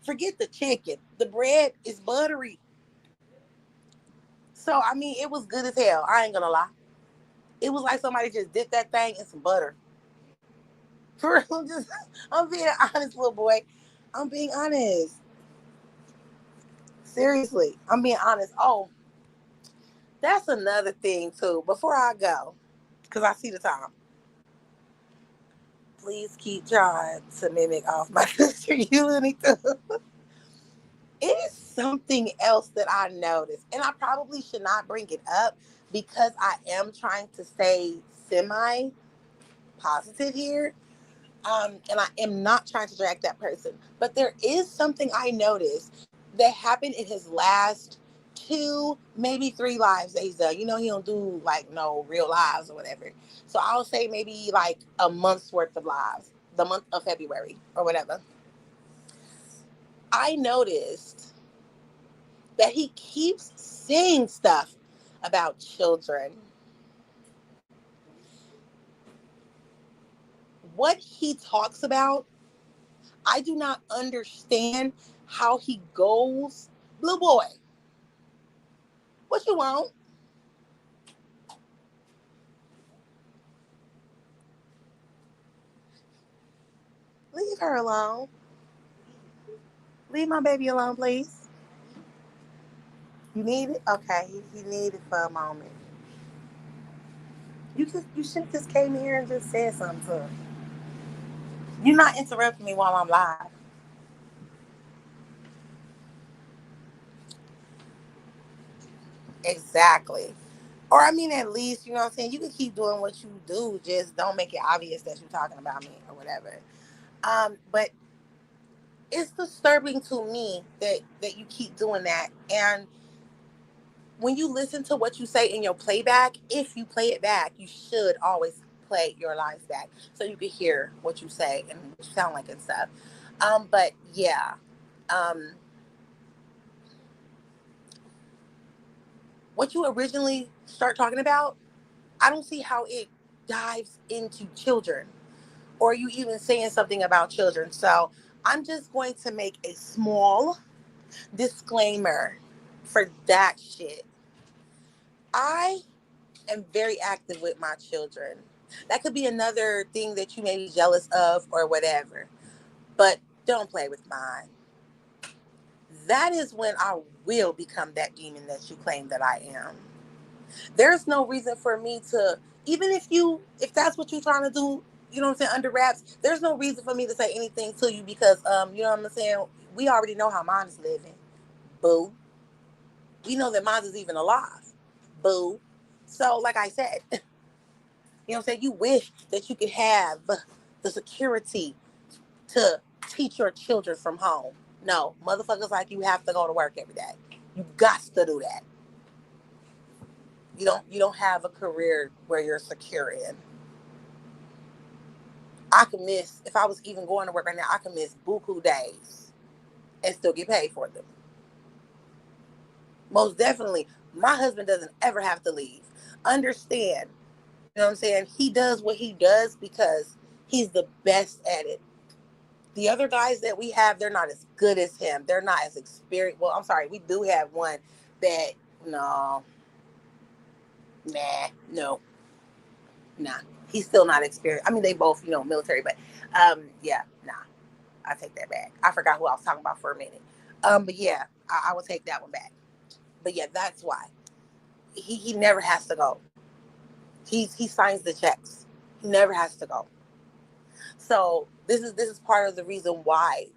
Forget the chicken. The bread is buttery. So I mean, it was good as hell. I ain't gonna lie. It was like somebody just dipped that thing in some butter. For real, I'm being honest, little boy. I'm being honest. Seriously, I'm being honest. Oh, that's another thing too. Before I go, because I see the time. Please keep trying to mimic off my sister. You need to. It is something else that I noticed, and I probably should not bring it up because I am trying to stay semi positive here. And I am not trying to drag that person, but there is something I noticed that happened in his last 2, maybe 3 lives that he's done. You know, he don't do like no real lives or whatever. So I'll say maybe like a month's worth of lives, the month of February or whatever. I noticed that he keeps saying stuff about children. What he talks about, I do not understand how he goes. Blue boy, what you want? Leave her alone. Leave my baby alone, please. You need it? Okay, he needed for a moment. You should have just came here and just said something to him. You're not interrupting me while I'm live. Exactly. Or I mean, at least, you know what I'm saying? You can keep doing what you do, just don't make it obvious that you're talking about me or whatever. But it's disturbing to me that you keep doing that. And when you listen to what you say in your playback, if you play it back, you should always play your lines back so you can hear what you say and what you sound like and stuff. But yeah, um, what you originally start talking about, I don't see how it dives into children or you even saying something about children. So I'm just going to make a small disclaimer for that shit. I am very active with my children. That could be another thing that you may be jealous of or whatever. But don't play with mine. That is when I will become that demon that you claim that I am. There's no reason for me to, even if that's what you're trying to do, you know what I'm saying, under wraps, there's no reason for me to say anything to you because, you know what I'm saying, we already know how mine is living. Boo. We know that mine is even alive. Boo. So, like I said, you know what I'm saying, you wish that you could have the security to teach your children from home. No, motherfuckers like you have to go to work every day. You got to do that. You don't have a career where you're secure in. I could miss, if I was even going to work right now, I could miss buku days and still get paid for them. Most definitely, my husband doesn't ever have to leave. Understand, you know what I'm saying? He does what he does because he's the best at it. The other guys that we have, they're not as good as him. They're not as experienced. Well, I'm sorry, we do have one that, no, nah, no, nah. He's still not experienced. I mean, they both, military, but yeah, nah. I take that back. I forgot who I was talking about for a minute. But yeah, I will take that one back. But yeah, that's why he never has to go. He signs the checks. He never has to go. So this is part of the reason why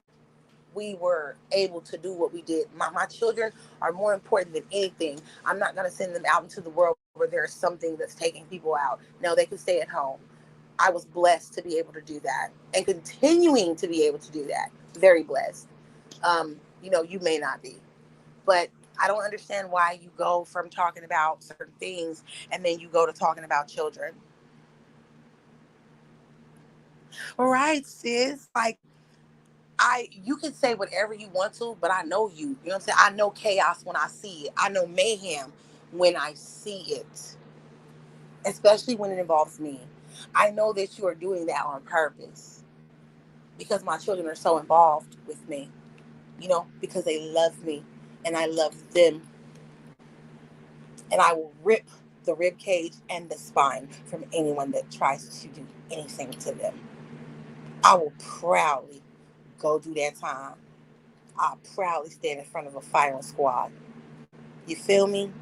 we were able to do what we did. My children are more important than anything. I'm not gonna send them out into the world where there's something that's taking people out. No, they can stay at home. I was blessed to be able to do that and continuing to be able to do that. Very blessed. You may not be, but I don't understand why you go from talking about certain things and then you go to talking about children. All right, sis. Like you can say whatever you want to, but I know you. You know what I'm saying? I know chaos when I see it. I know mayhem when I see it, especially when it involves me. I know that you are doing that on purpose because my children are so involved with me, because they love me and I love them. And I will rip the rib cage and the spine from anyone that tries to do anything to them. I will proudly go do that time. I'll proudly stand in front of a firing squad. You feel me?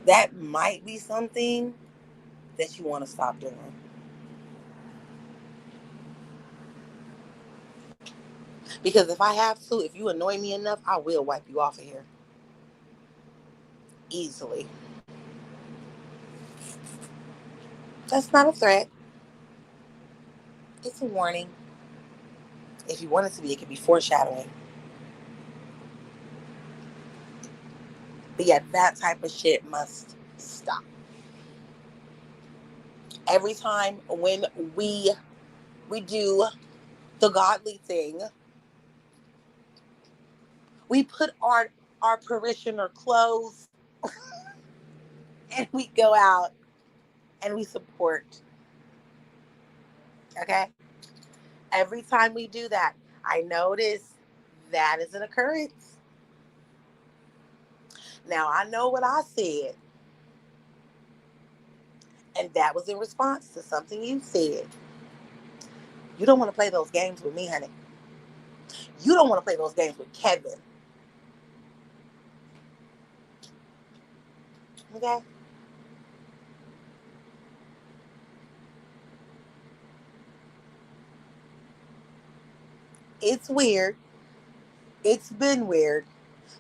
That might be something that you want to stop doing. Because if I have to, if you annoy me enough, I will wipe you off of here. Easily. That's not a threat. It's a warning. If you want it to be, it could be foreshadowing. But yeah, that type of shit must stop. Every time when we do the godly thing, we put our parishioner clothes and we go out and we support. Okay? Every time we do that, I notice that is an occurrence. Now I know what I said, and that was in response to something you said. You don't want to play those games with me, honey. You don't want to play those games with Kevin. Okay? It's weird. It's been weird,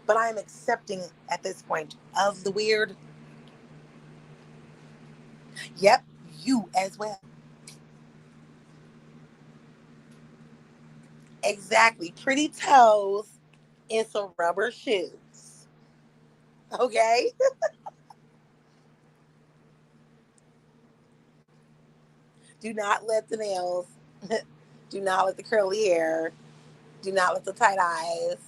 but I am accepting at this point of the weird. Yep, you as well. Exactly. Pretty toes in some rubber shoes. Okay? Do not let the nails, do not let the curly hair, do not let the tight eyes,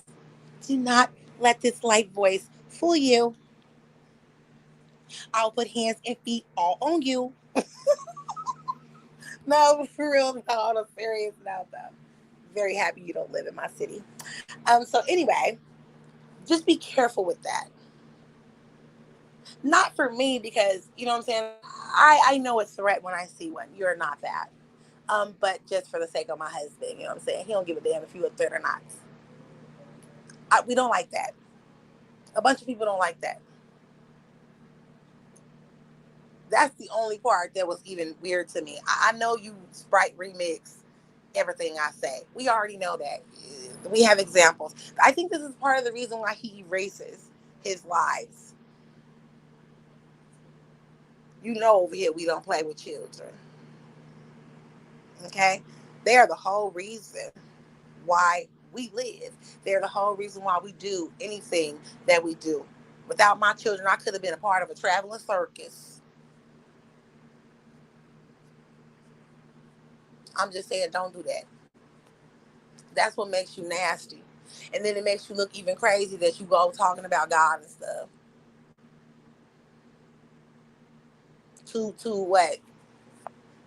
do not let this light voice fool you. I'll put hands and feet all on you. No, for real, no, on a serious note, though. Very happy you don't live in my city. So anyway, just be careful with that. Not for me because you know what I'm saying. I know a threat when I see one. You're not that. But just for the sake of my husband, you know what I'm saying. He don't give a damn if you a threat or not. We don't like that. A bunch of people don't like that. That's the only part that was even weird to me. I know you Sprite remix everything I say. We already know that. We have examples. I think this is part of the reason why he erases his lives. You know, over here we don't play with children. Okay? They are the whole reason why we live. They're the whole reason why we do anything that we do. Without my children, I could have been a part of a traveling circus. I'm just saying, don't do that. That's what makes you nasty. And then it makes you look even crazy that you go talking about God and stuff. To what?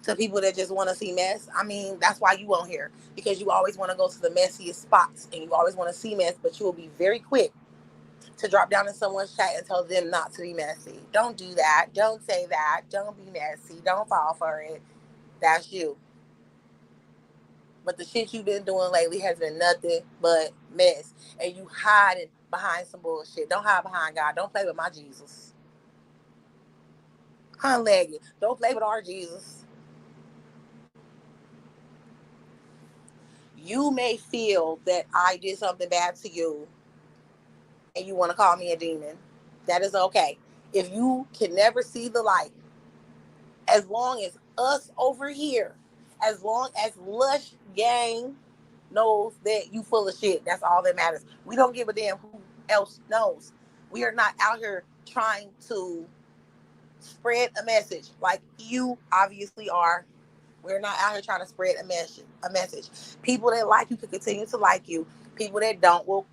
To people that just want to see mess. I mean, that's why you won't hear. Because you always want to go to the messiest spots and you always want to see mess, but you will be very quick to drop down in someone's chat and tell them not to be messy. Don't do that. Don't say that. Don't be messy. Don't fall for it. That's you. But the shit you've been doing lately has been nothing but mess. And you hiding behind some bullshit. Don't hide behind God. Don't play with my Jesus. Unlegged. Don't play with our Jesus. You may feel that I did something bad to you and you want to call me a demon. That is okay. If you can never see the light, as long as us over here, as long as Lush Gang knows that you full of shit, that's all that matters. We don't give a damn who else knows. We are not out here trying to spread a message like you obviously are. We're not out here trying to spread a message. People that like you can continue to like you. People that don't will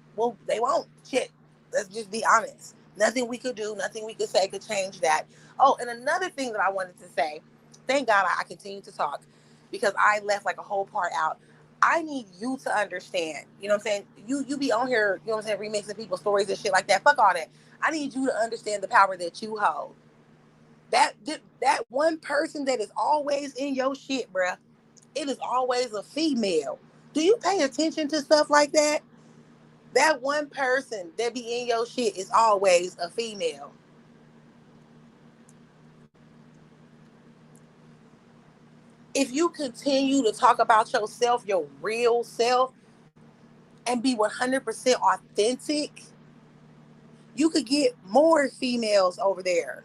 they won't. Shit. Let's just be honest. Nothing we could do, nothing we could say could change that. Oh, and another thing that I wanted to say, thank God I continue to talk because I left like a whole part out. I need you to understand, you know what I'm saying? You be on here, you know what I'm saying, remixing people's stories and shit like that. Fuck all that. I need you to understand the power that you hold. That that one person that is always in your shit, bruh. It is always a female. Do you pay attention to stuff like that? That one person that be in your shit is always a female. If you continue to talk about yourself, your real self, and be 100% authentic, you could get more females over there.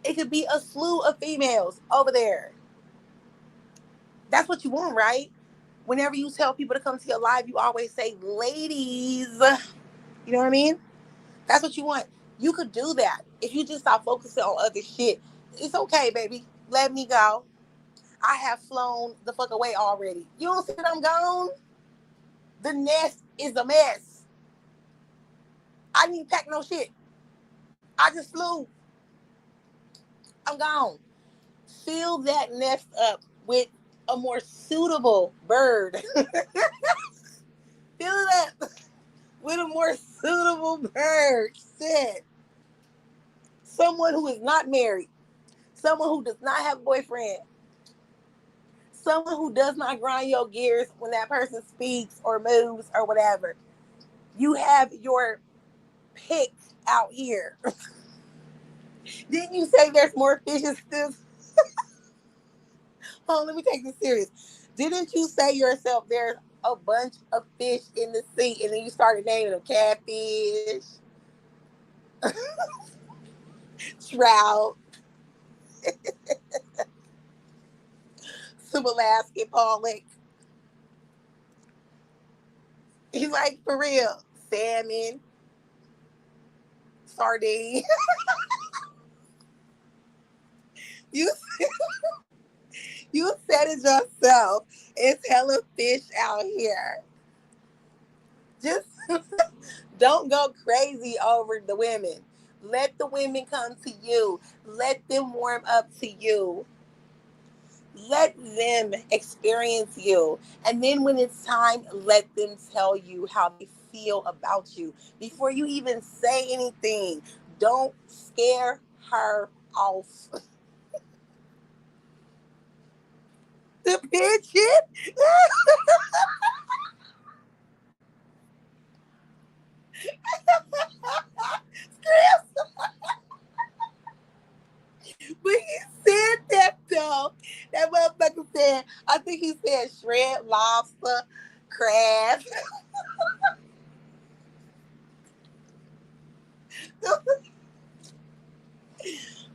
It could be a slew of females over there. That's what you want, right? Whenever you tell people to come to your live, you always say, ladies. You know what I mean? That's what you want. You could do that. If you just stop focusing on other shit, it's okay, baby. Let me go. I have flown the fuck away already. You don't see that I'm gone? The nest is a mess. I didn't pack no shit. I just flew. I'm gone. Fill that nest up with a more suitable bird. Fill it up with a more suitable bird. Shit. Someone who is not married. Someone who does not have a boyfriend. Someone who does not grind your gears when that person speaks or moves or whatever. You have your pick out here. Didn't you say there's more fishes still? Oh, let me take this serious. Didn't you say yourself there's a bunch of fish in the sea, and then you started naming them catfish, trout, some Alaskan pollock. He's like, for real, salmon, sardine. you you said it yourself. It's hella fish out here. Just don't go crazy over the women. Let the women come to you. Let them warm up to you. Let them experience you. And then when it's time, let them tell you how they feel about you. Before you even say anything, don't scare her off. The pigeon? Chris, but he said that though. That motherfucker said, I think he said shred lobster, crab.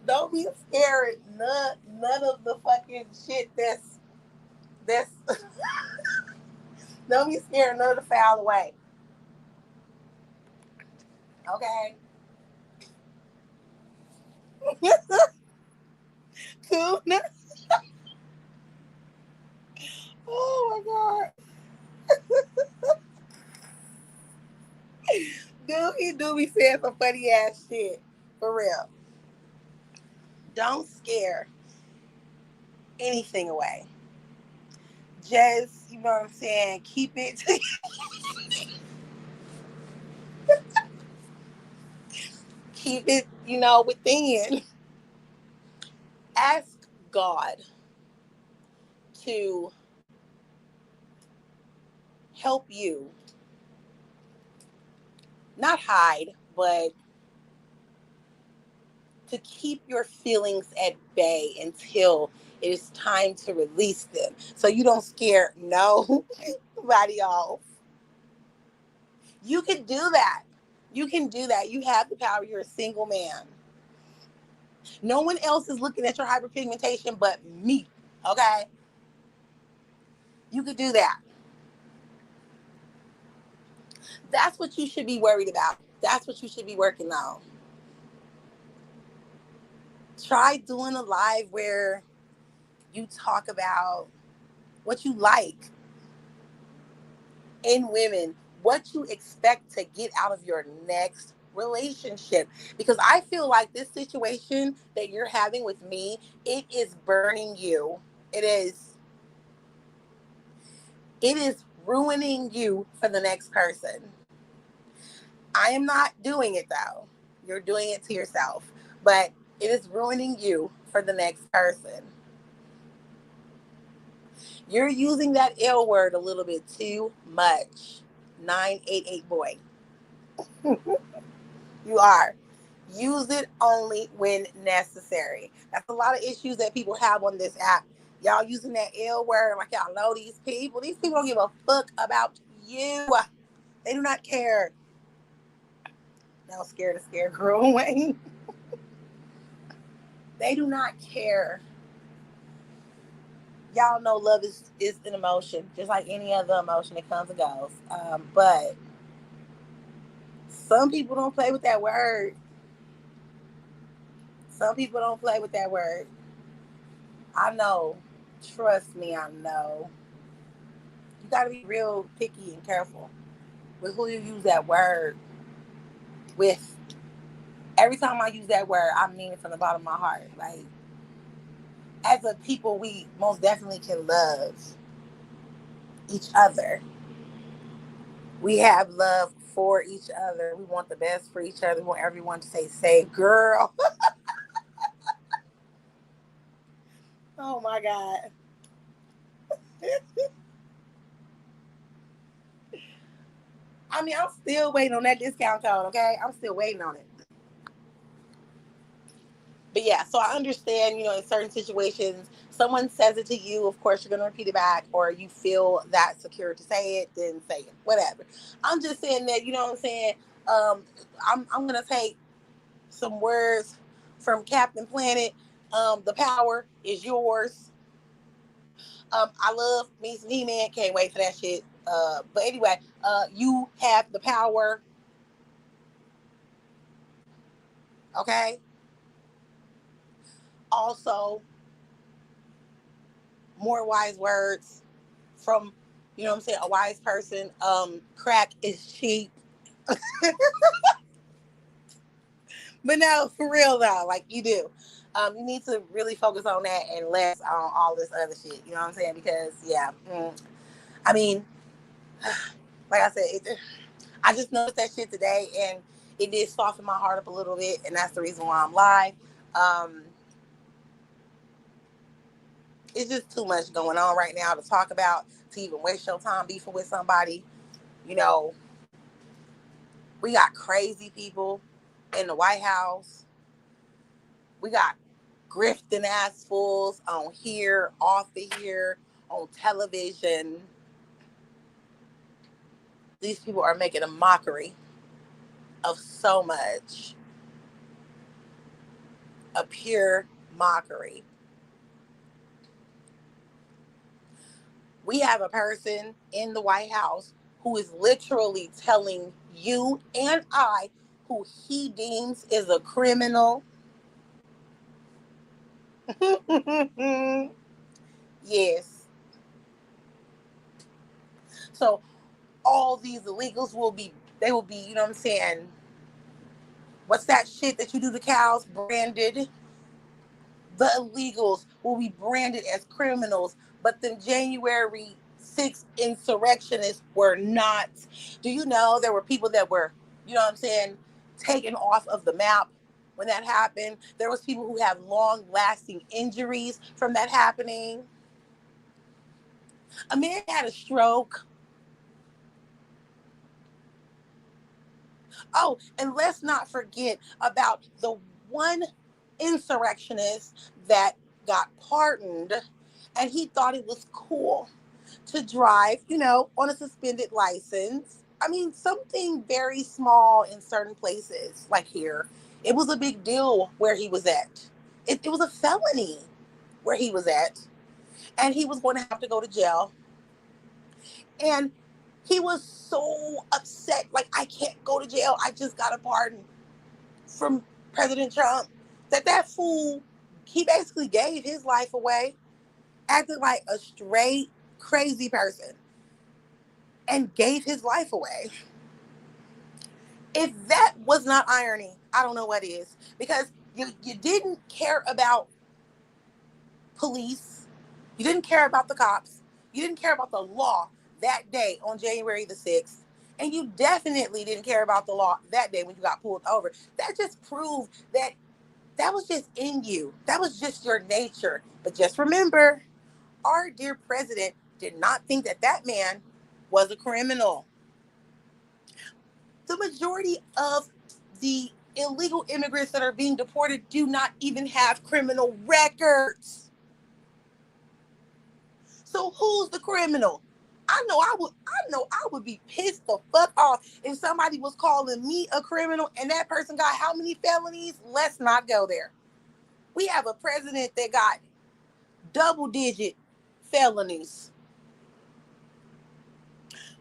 Don't be scared. None of the fucking shit that's don't be scared none of the foul away. Okay? Tuna. Oh my god. Dude, he do be saying some funny ass shit. For real. Don't scare anything away. Just, you know what I'm saying, keep it keep it, within. Ask God to help you not hide, but to keep your feelings at bay until it is time to release them. So you don't scare nobody off. You can do that. You can do that. You have the power. You're a single man. No one else is looking at your hyperpigmentation but me. Okay? You could do that. That's what you should be worried about. That's what you should be working on. Try doing a live where you talk about what you like in women, what you expect to get out of your next relationship. Because I feel like this situation that you're having with me, it is burning you. It is. It is ruining you for the next person. I am not doing it though. You're doing it to yourself. But it is ruining you for the next person. You're using that L word a little bit too much. 988 boy. You are. Use it only when necessary. That's a lot of issues that people have on this app. Y'all using that L word like y'all know these people. These people don't give a fuck about you. They do not care. Now scared to scare girl away. They do not care. Y'all know love is an emotion, just like any other emotion. It comes and goes. But some people don't play with that word. Some people don't play with that word. I know. Trust me, I know. You got to be real picky and careful with who you use that word with. Every time I use that word, I mean it from the bottom of my heart. Like, as a people, we most definitely can love each other. We have love for each other. We want the best for each other. We want everyone to say, "Say, girl." Oh my God. I mean, I'm still waiting on that discount code, okay? I'm still waiting on it. But yeah, so I understand, in certain situations, someone says it to you, of course, you're going to repeat it back, or you feel that secure to say it, then say it, whatever. I'm just saying that, you know what I'm saying? I'm going to take some words from Captain Planet. The power is yours. I love me some He-Man. Can't wait for that shit. But anyway, you have the power. Okay. Also, more wise words from, what I'm saying, a wise person. Crack is cheap. But no, for real though, like you do. You need to really focus on that and less on all this other shit. You know what I'm saying? Because yeah, I mean, like I said, I just noticed that shit today, and it did soften my heart up a little bit, and that's the reason why I'm live. Um, it's just too much going on right now to talk about, to even waste your time beefing with somebody. You know, we got crazy people in the White House. We got grifting ass fools on here, off of here, on television. These people are making a mockery of so much. A pure mockery. We have a person in the White House who is literally telling you and I who he deems is a criminal. Yes. So all these illegals will be, you know what I'm saying? What's that shit that you do to cows? Branded. The illegals will be branded as criminals, but the January 6th insurrectionists were not. Do you know there were people that were, you know what I'm saying, taken off of the map when that happened? There was people who have long-lasting injuries from that happening. A man had a stroke. Oh, and let's not forget about the one insurrectionist that got pardoned, and he thought it was cool to drive, on a suspended license. I mean, something very small in certain places, like here. It was a big deal where he was at. It was a felony where he was at, and he was going to have to go to jail. And he was so upset, like, I can't go to jail. I just got a pardon from President Trump. That fool, he basically gave his life away, acted like a straight crazy person, and gave his life away. If that was not irony, I don't know what is. Because you didn't care about police, you didn't care about the cops, you didn't care about the law that day on January the 6th, and you definitely didn't care about the law that day when you got pulled over. That just proved that was just in you. That was just your nature. But just remember, our dear president did not think that man was a criminal. The majority of the illegal immigrants that are being deported do not even have criminal records. So who's the criminal? I know I would be pissed the fuck off if somebody was calling me a criminal and that person got how many felonies? Let's not go there. We have a president that got double-digit felonies.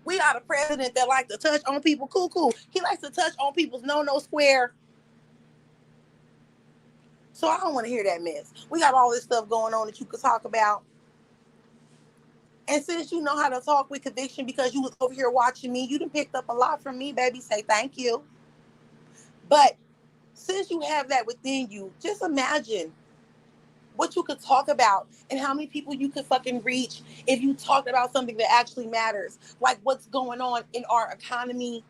We got a president that likes to touch on people cuckoo. He likes to touch on people's no square. So I don't want to hear that mess. We got all this stuff going on that you could talk about. And since you know how to talk with conviction because you was over here watching me, you done picked up a lot from me, baby. Say thank you. But since you have that within you, just imagine what you could talk about and how many people you could fucking reach if you talked about something that actually matters. Like what's going on in our economy.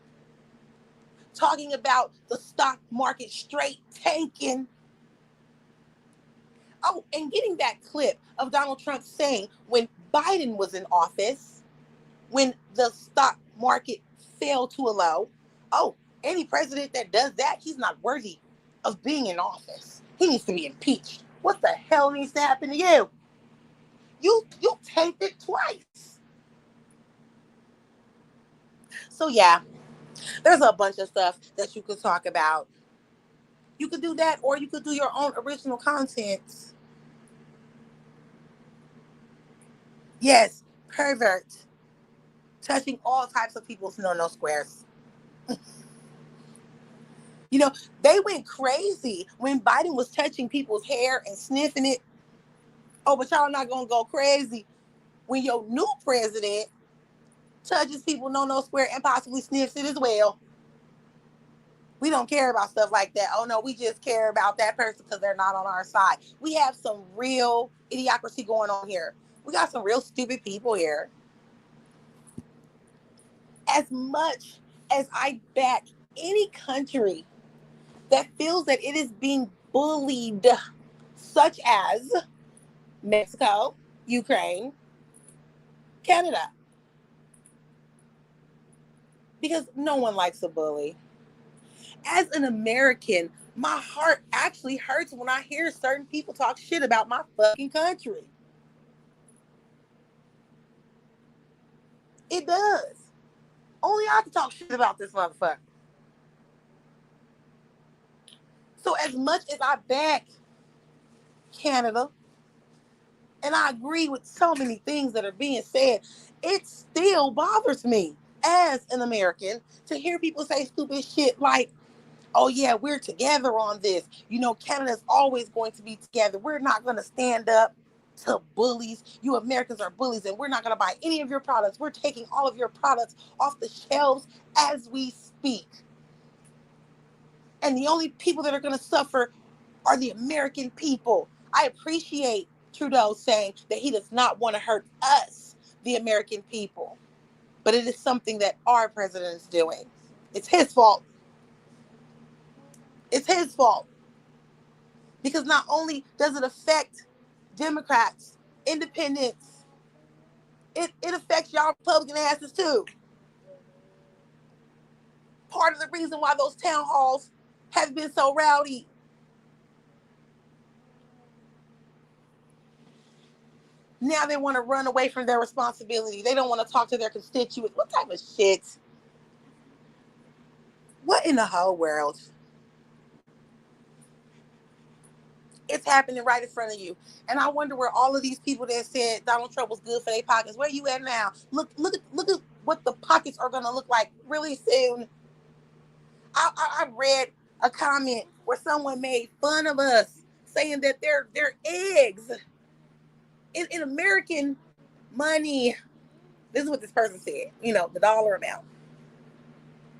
Talking about the stock market straight tanking. Oh, and getting that clip of Donald Trump saying when Biden was in office, when the stock market fell to a low, oh, any president that does that, he's not worthy of being in office. He needs to be impeached. What the hell needs to happen to you? You taped it twice. So yeah, there's a bunch of stuff that you could talk about. You could do that, or you could do your own original content. Yes, pervert. Touching all types of people's no squares. You know, they went crazy when Biden was touching people's hair and sniffing it. Oh, but y'all not gonna go crazy when your new president touches people no square and possibly sniffs it as well. We don't care about stuff like that. Oh no, we just care about that person because they're not on our side. We have some real idiocracy going on here. We got some real stupid people here. As much as I back any country that feels that it is being bullied, such as Mexico, Ukraine, Canada, because no one likes a bully. As an American, my heart actually hurts when I hear certain people talk shit about my fucking country. It does. Only I can talk shit about this motherfucker. So as much as I back Canada, and I agree with so many things that are being said, it still bothers me as an American to hear people say stupid shit like, oh yeah, we're together on this. You know, Canada's always going to be together. We're not going to stand up to bullies. You Americans are bullies and we're not going to buy any of your products. We're taking all of your products off the shelves as we speak. And the only people that are going to suffer are the American people. I appreciate Trudeau saying that he does not want to hurt us, the American people. But it is something that our president is doing. It's his fault. It's his fault. Because not only does it affect Democrats, independents, it affects y'all Republican asses too. Part of the reason why those town halls have been so rowdy. Now they want to run away from their responsibility. They don't want to talk to their constituents. What type of shit? What in the whole world? It's happening right in front of you. And I wonder where all of these people that said Donald Trump was good for their pockets, where you at now? Look at what the pockets are going to look like really soon. I read a comment where someone made fun of us saying that they're eggs. In American money, this is what this person said, you know, the dollar amount.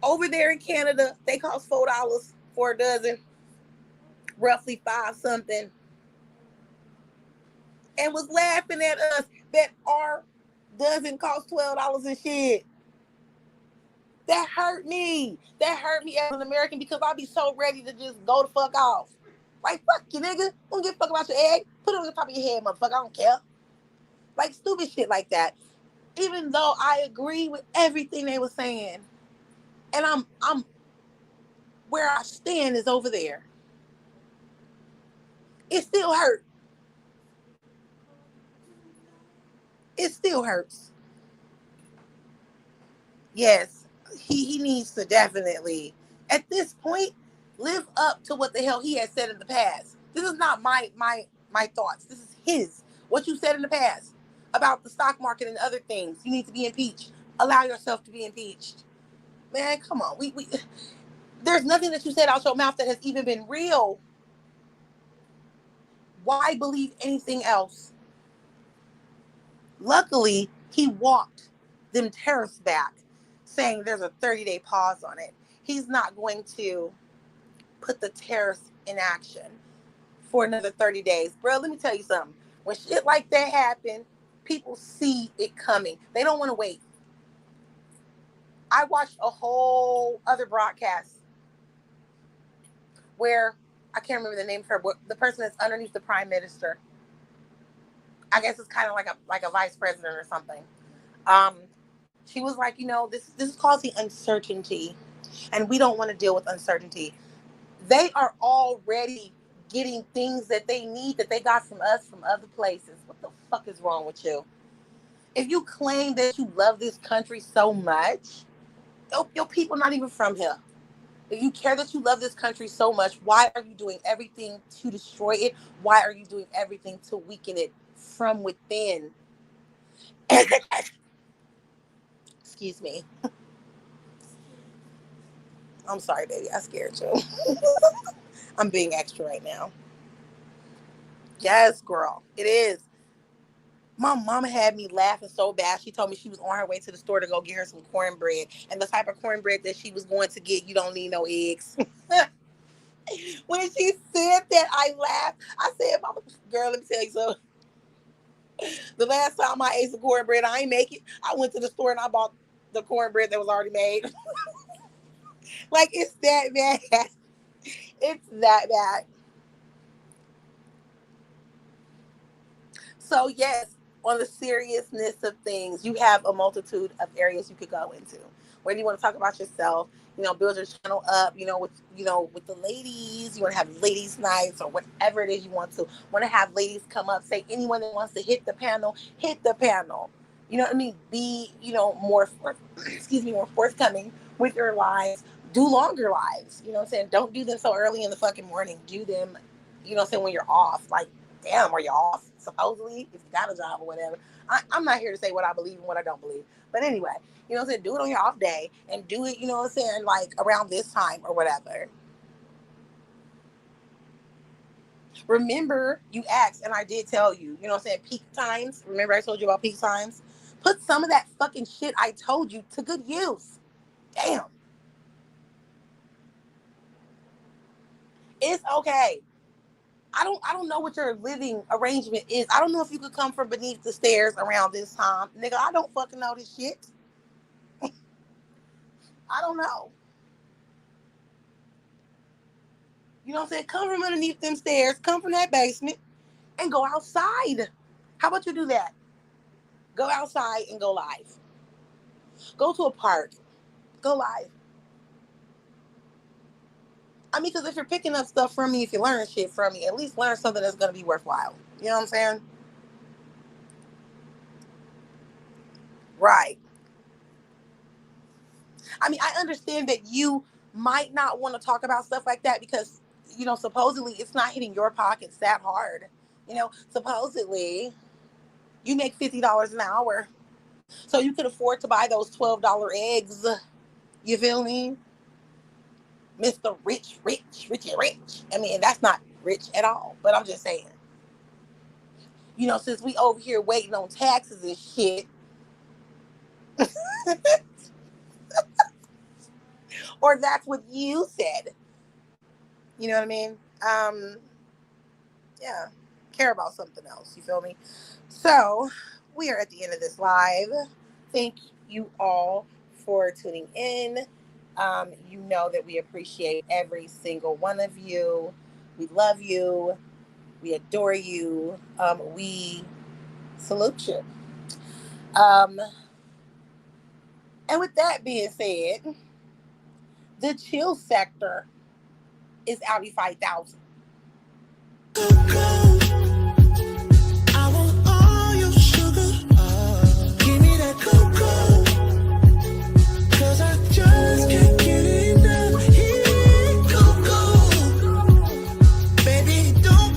Over there in Canada, they cost $4 for a dozen, roughly 5 something. And was laughing at us that our dozen cost $12 and shit. That hurt me. That hurt me as an American because I'll be so ready to just go the fuck off. Like, fuck you, nigga. Don't give a fuck about your egg. Put it on the top of your head, motherfucker. I don't care. Like, stupid shit like that. Even though I agree with everything they were saying. And I'm where I stand is over there. It still hurt. It still hurts. Yes, he needs to definitely, at this point, live up to what the hell he has said in the past. This is not my thoughts. This is his. What you said in the past about the stock market and other things. You need to be impeached. Allow yourself to be impeached. Man, come on. We there's nothing that you said out your mouth that has even been real. Why believe anything else? Luckily, he walked them tariffs back, saying there's a 30-day pause on it. He's not going to put the tariffs in action for another 30 days. Bro, let me tell you something. When shit like that happen, people see it coming. They don't want to wait. I watched a whole other broadcast where, I can't remember the name of her, but the person that's underneath the prime minister, I guess it's kind of like a vice president or something. She was like, this is causing uncertainty, and we don't want to deal with uncertainty. They are already getting things that they need that they got from us from other places. What the fuck is wrong with you? If you claim that you love this country so much, your people not even from here. If you care that you love this country so much, why are you doing everything to destroy it? Why are you doing everything to weaken it from within? Excuse me. I'm sorry, baby. I scared you. I'm being extra right now. Yes, girl. It is. My mama had me laughing so bad. She told me she was on her way to the store to go get her some cornbread. And the type of cornbread that she was going to get, you don't need no eggs. When she said that, I laughed. I said, Mama, girl, let me tell you something. The last time I ate some cornbread, I ain't make it. I went to the store and I bought the cornbread that was already made. Like, it's that bad. It's that bad. So, yes, on the seriousness of things, you have a multitude of areas you could go into. Whether you want to talk about yourself, build your channel up, with the ladies, you want to have ladies' nights or whatever it is you want to. Want to have ladies come up, say anyone that wants to hit the panel, hit the panel. You know what I mean? Be, more forthcoming with your lives. Do longer lives. You know what I'm saying? Don't do them so early in the fucking morning. Do them, when you're off. Like, damn, are you off? Supposedly, if you got a job or whatever. I'm not here to say what I believe and what I don't believe. But anyway, do it on your off day and do it, like around this time or whatever. Remember, you asked, and I did tell you, peak times. Remember I told you about peak times? Put some of that fucking shit I told you to good use. Damn. It's okay. I don't know what your living arrangement is. I don't know if you could come from beneath the stairs around this time. Nigga, I don't fucking know this shit. I don't know. You know what I'm saying? Come from underneath them stairs, come from that basement, and go outside. How about you do that? Go outside and go live. Go to a park. Go live. I mean, because if you're picking up stuff from me, if you're learning shit from me, at least learn something that's going to be worthwhile. You know what I'm saying? Right. I mean, I understand that you might not want to talk about stuff like that because, supposedly it's not hitting your pockets that hard. Supposedly you make $50 an hour. So you could afford to buy those $12 eggs. You feel me? Mr. Rich. I mean, that's not rich at all, but I'm just saying. Since we over here waiting on taxes and shit. Or that's what you said. You know what I mean? Yeah. Care about something else. You feel me? So, we are at the end of this live. Thank you all for tuning in. You know that we appreciate every single one of you. We love you. We adore you. We salute you. And with that being said, the chill sector is Audi 5000. I want all your sugar. Give me that cocoa. 'Cause I just can't get enough. Here, cocoa. Baby, don't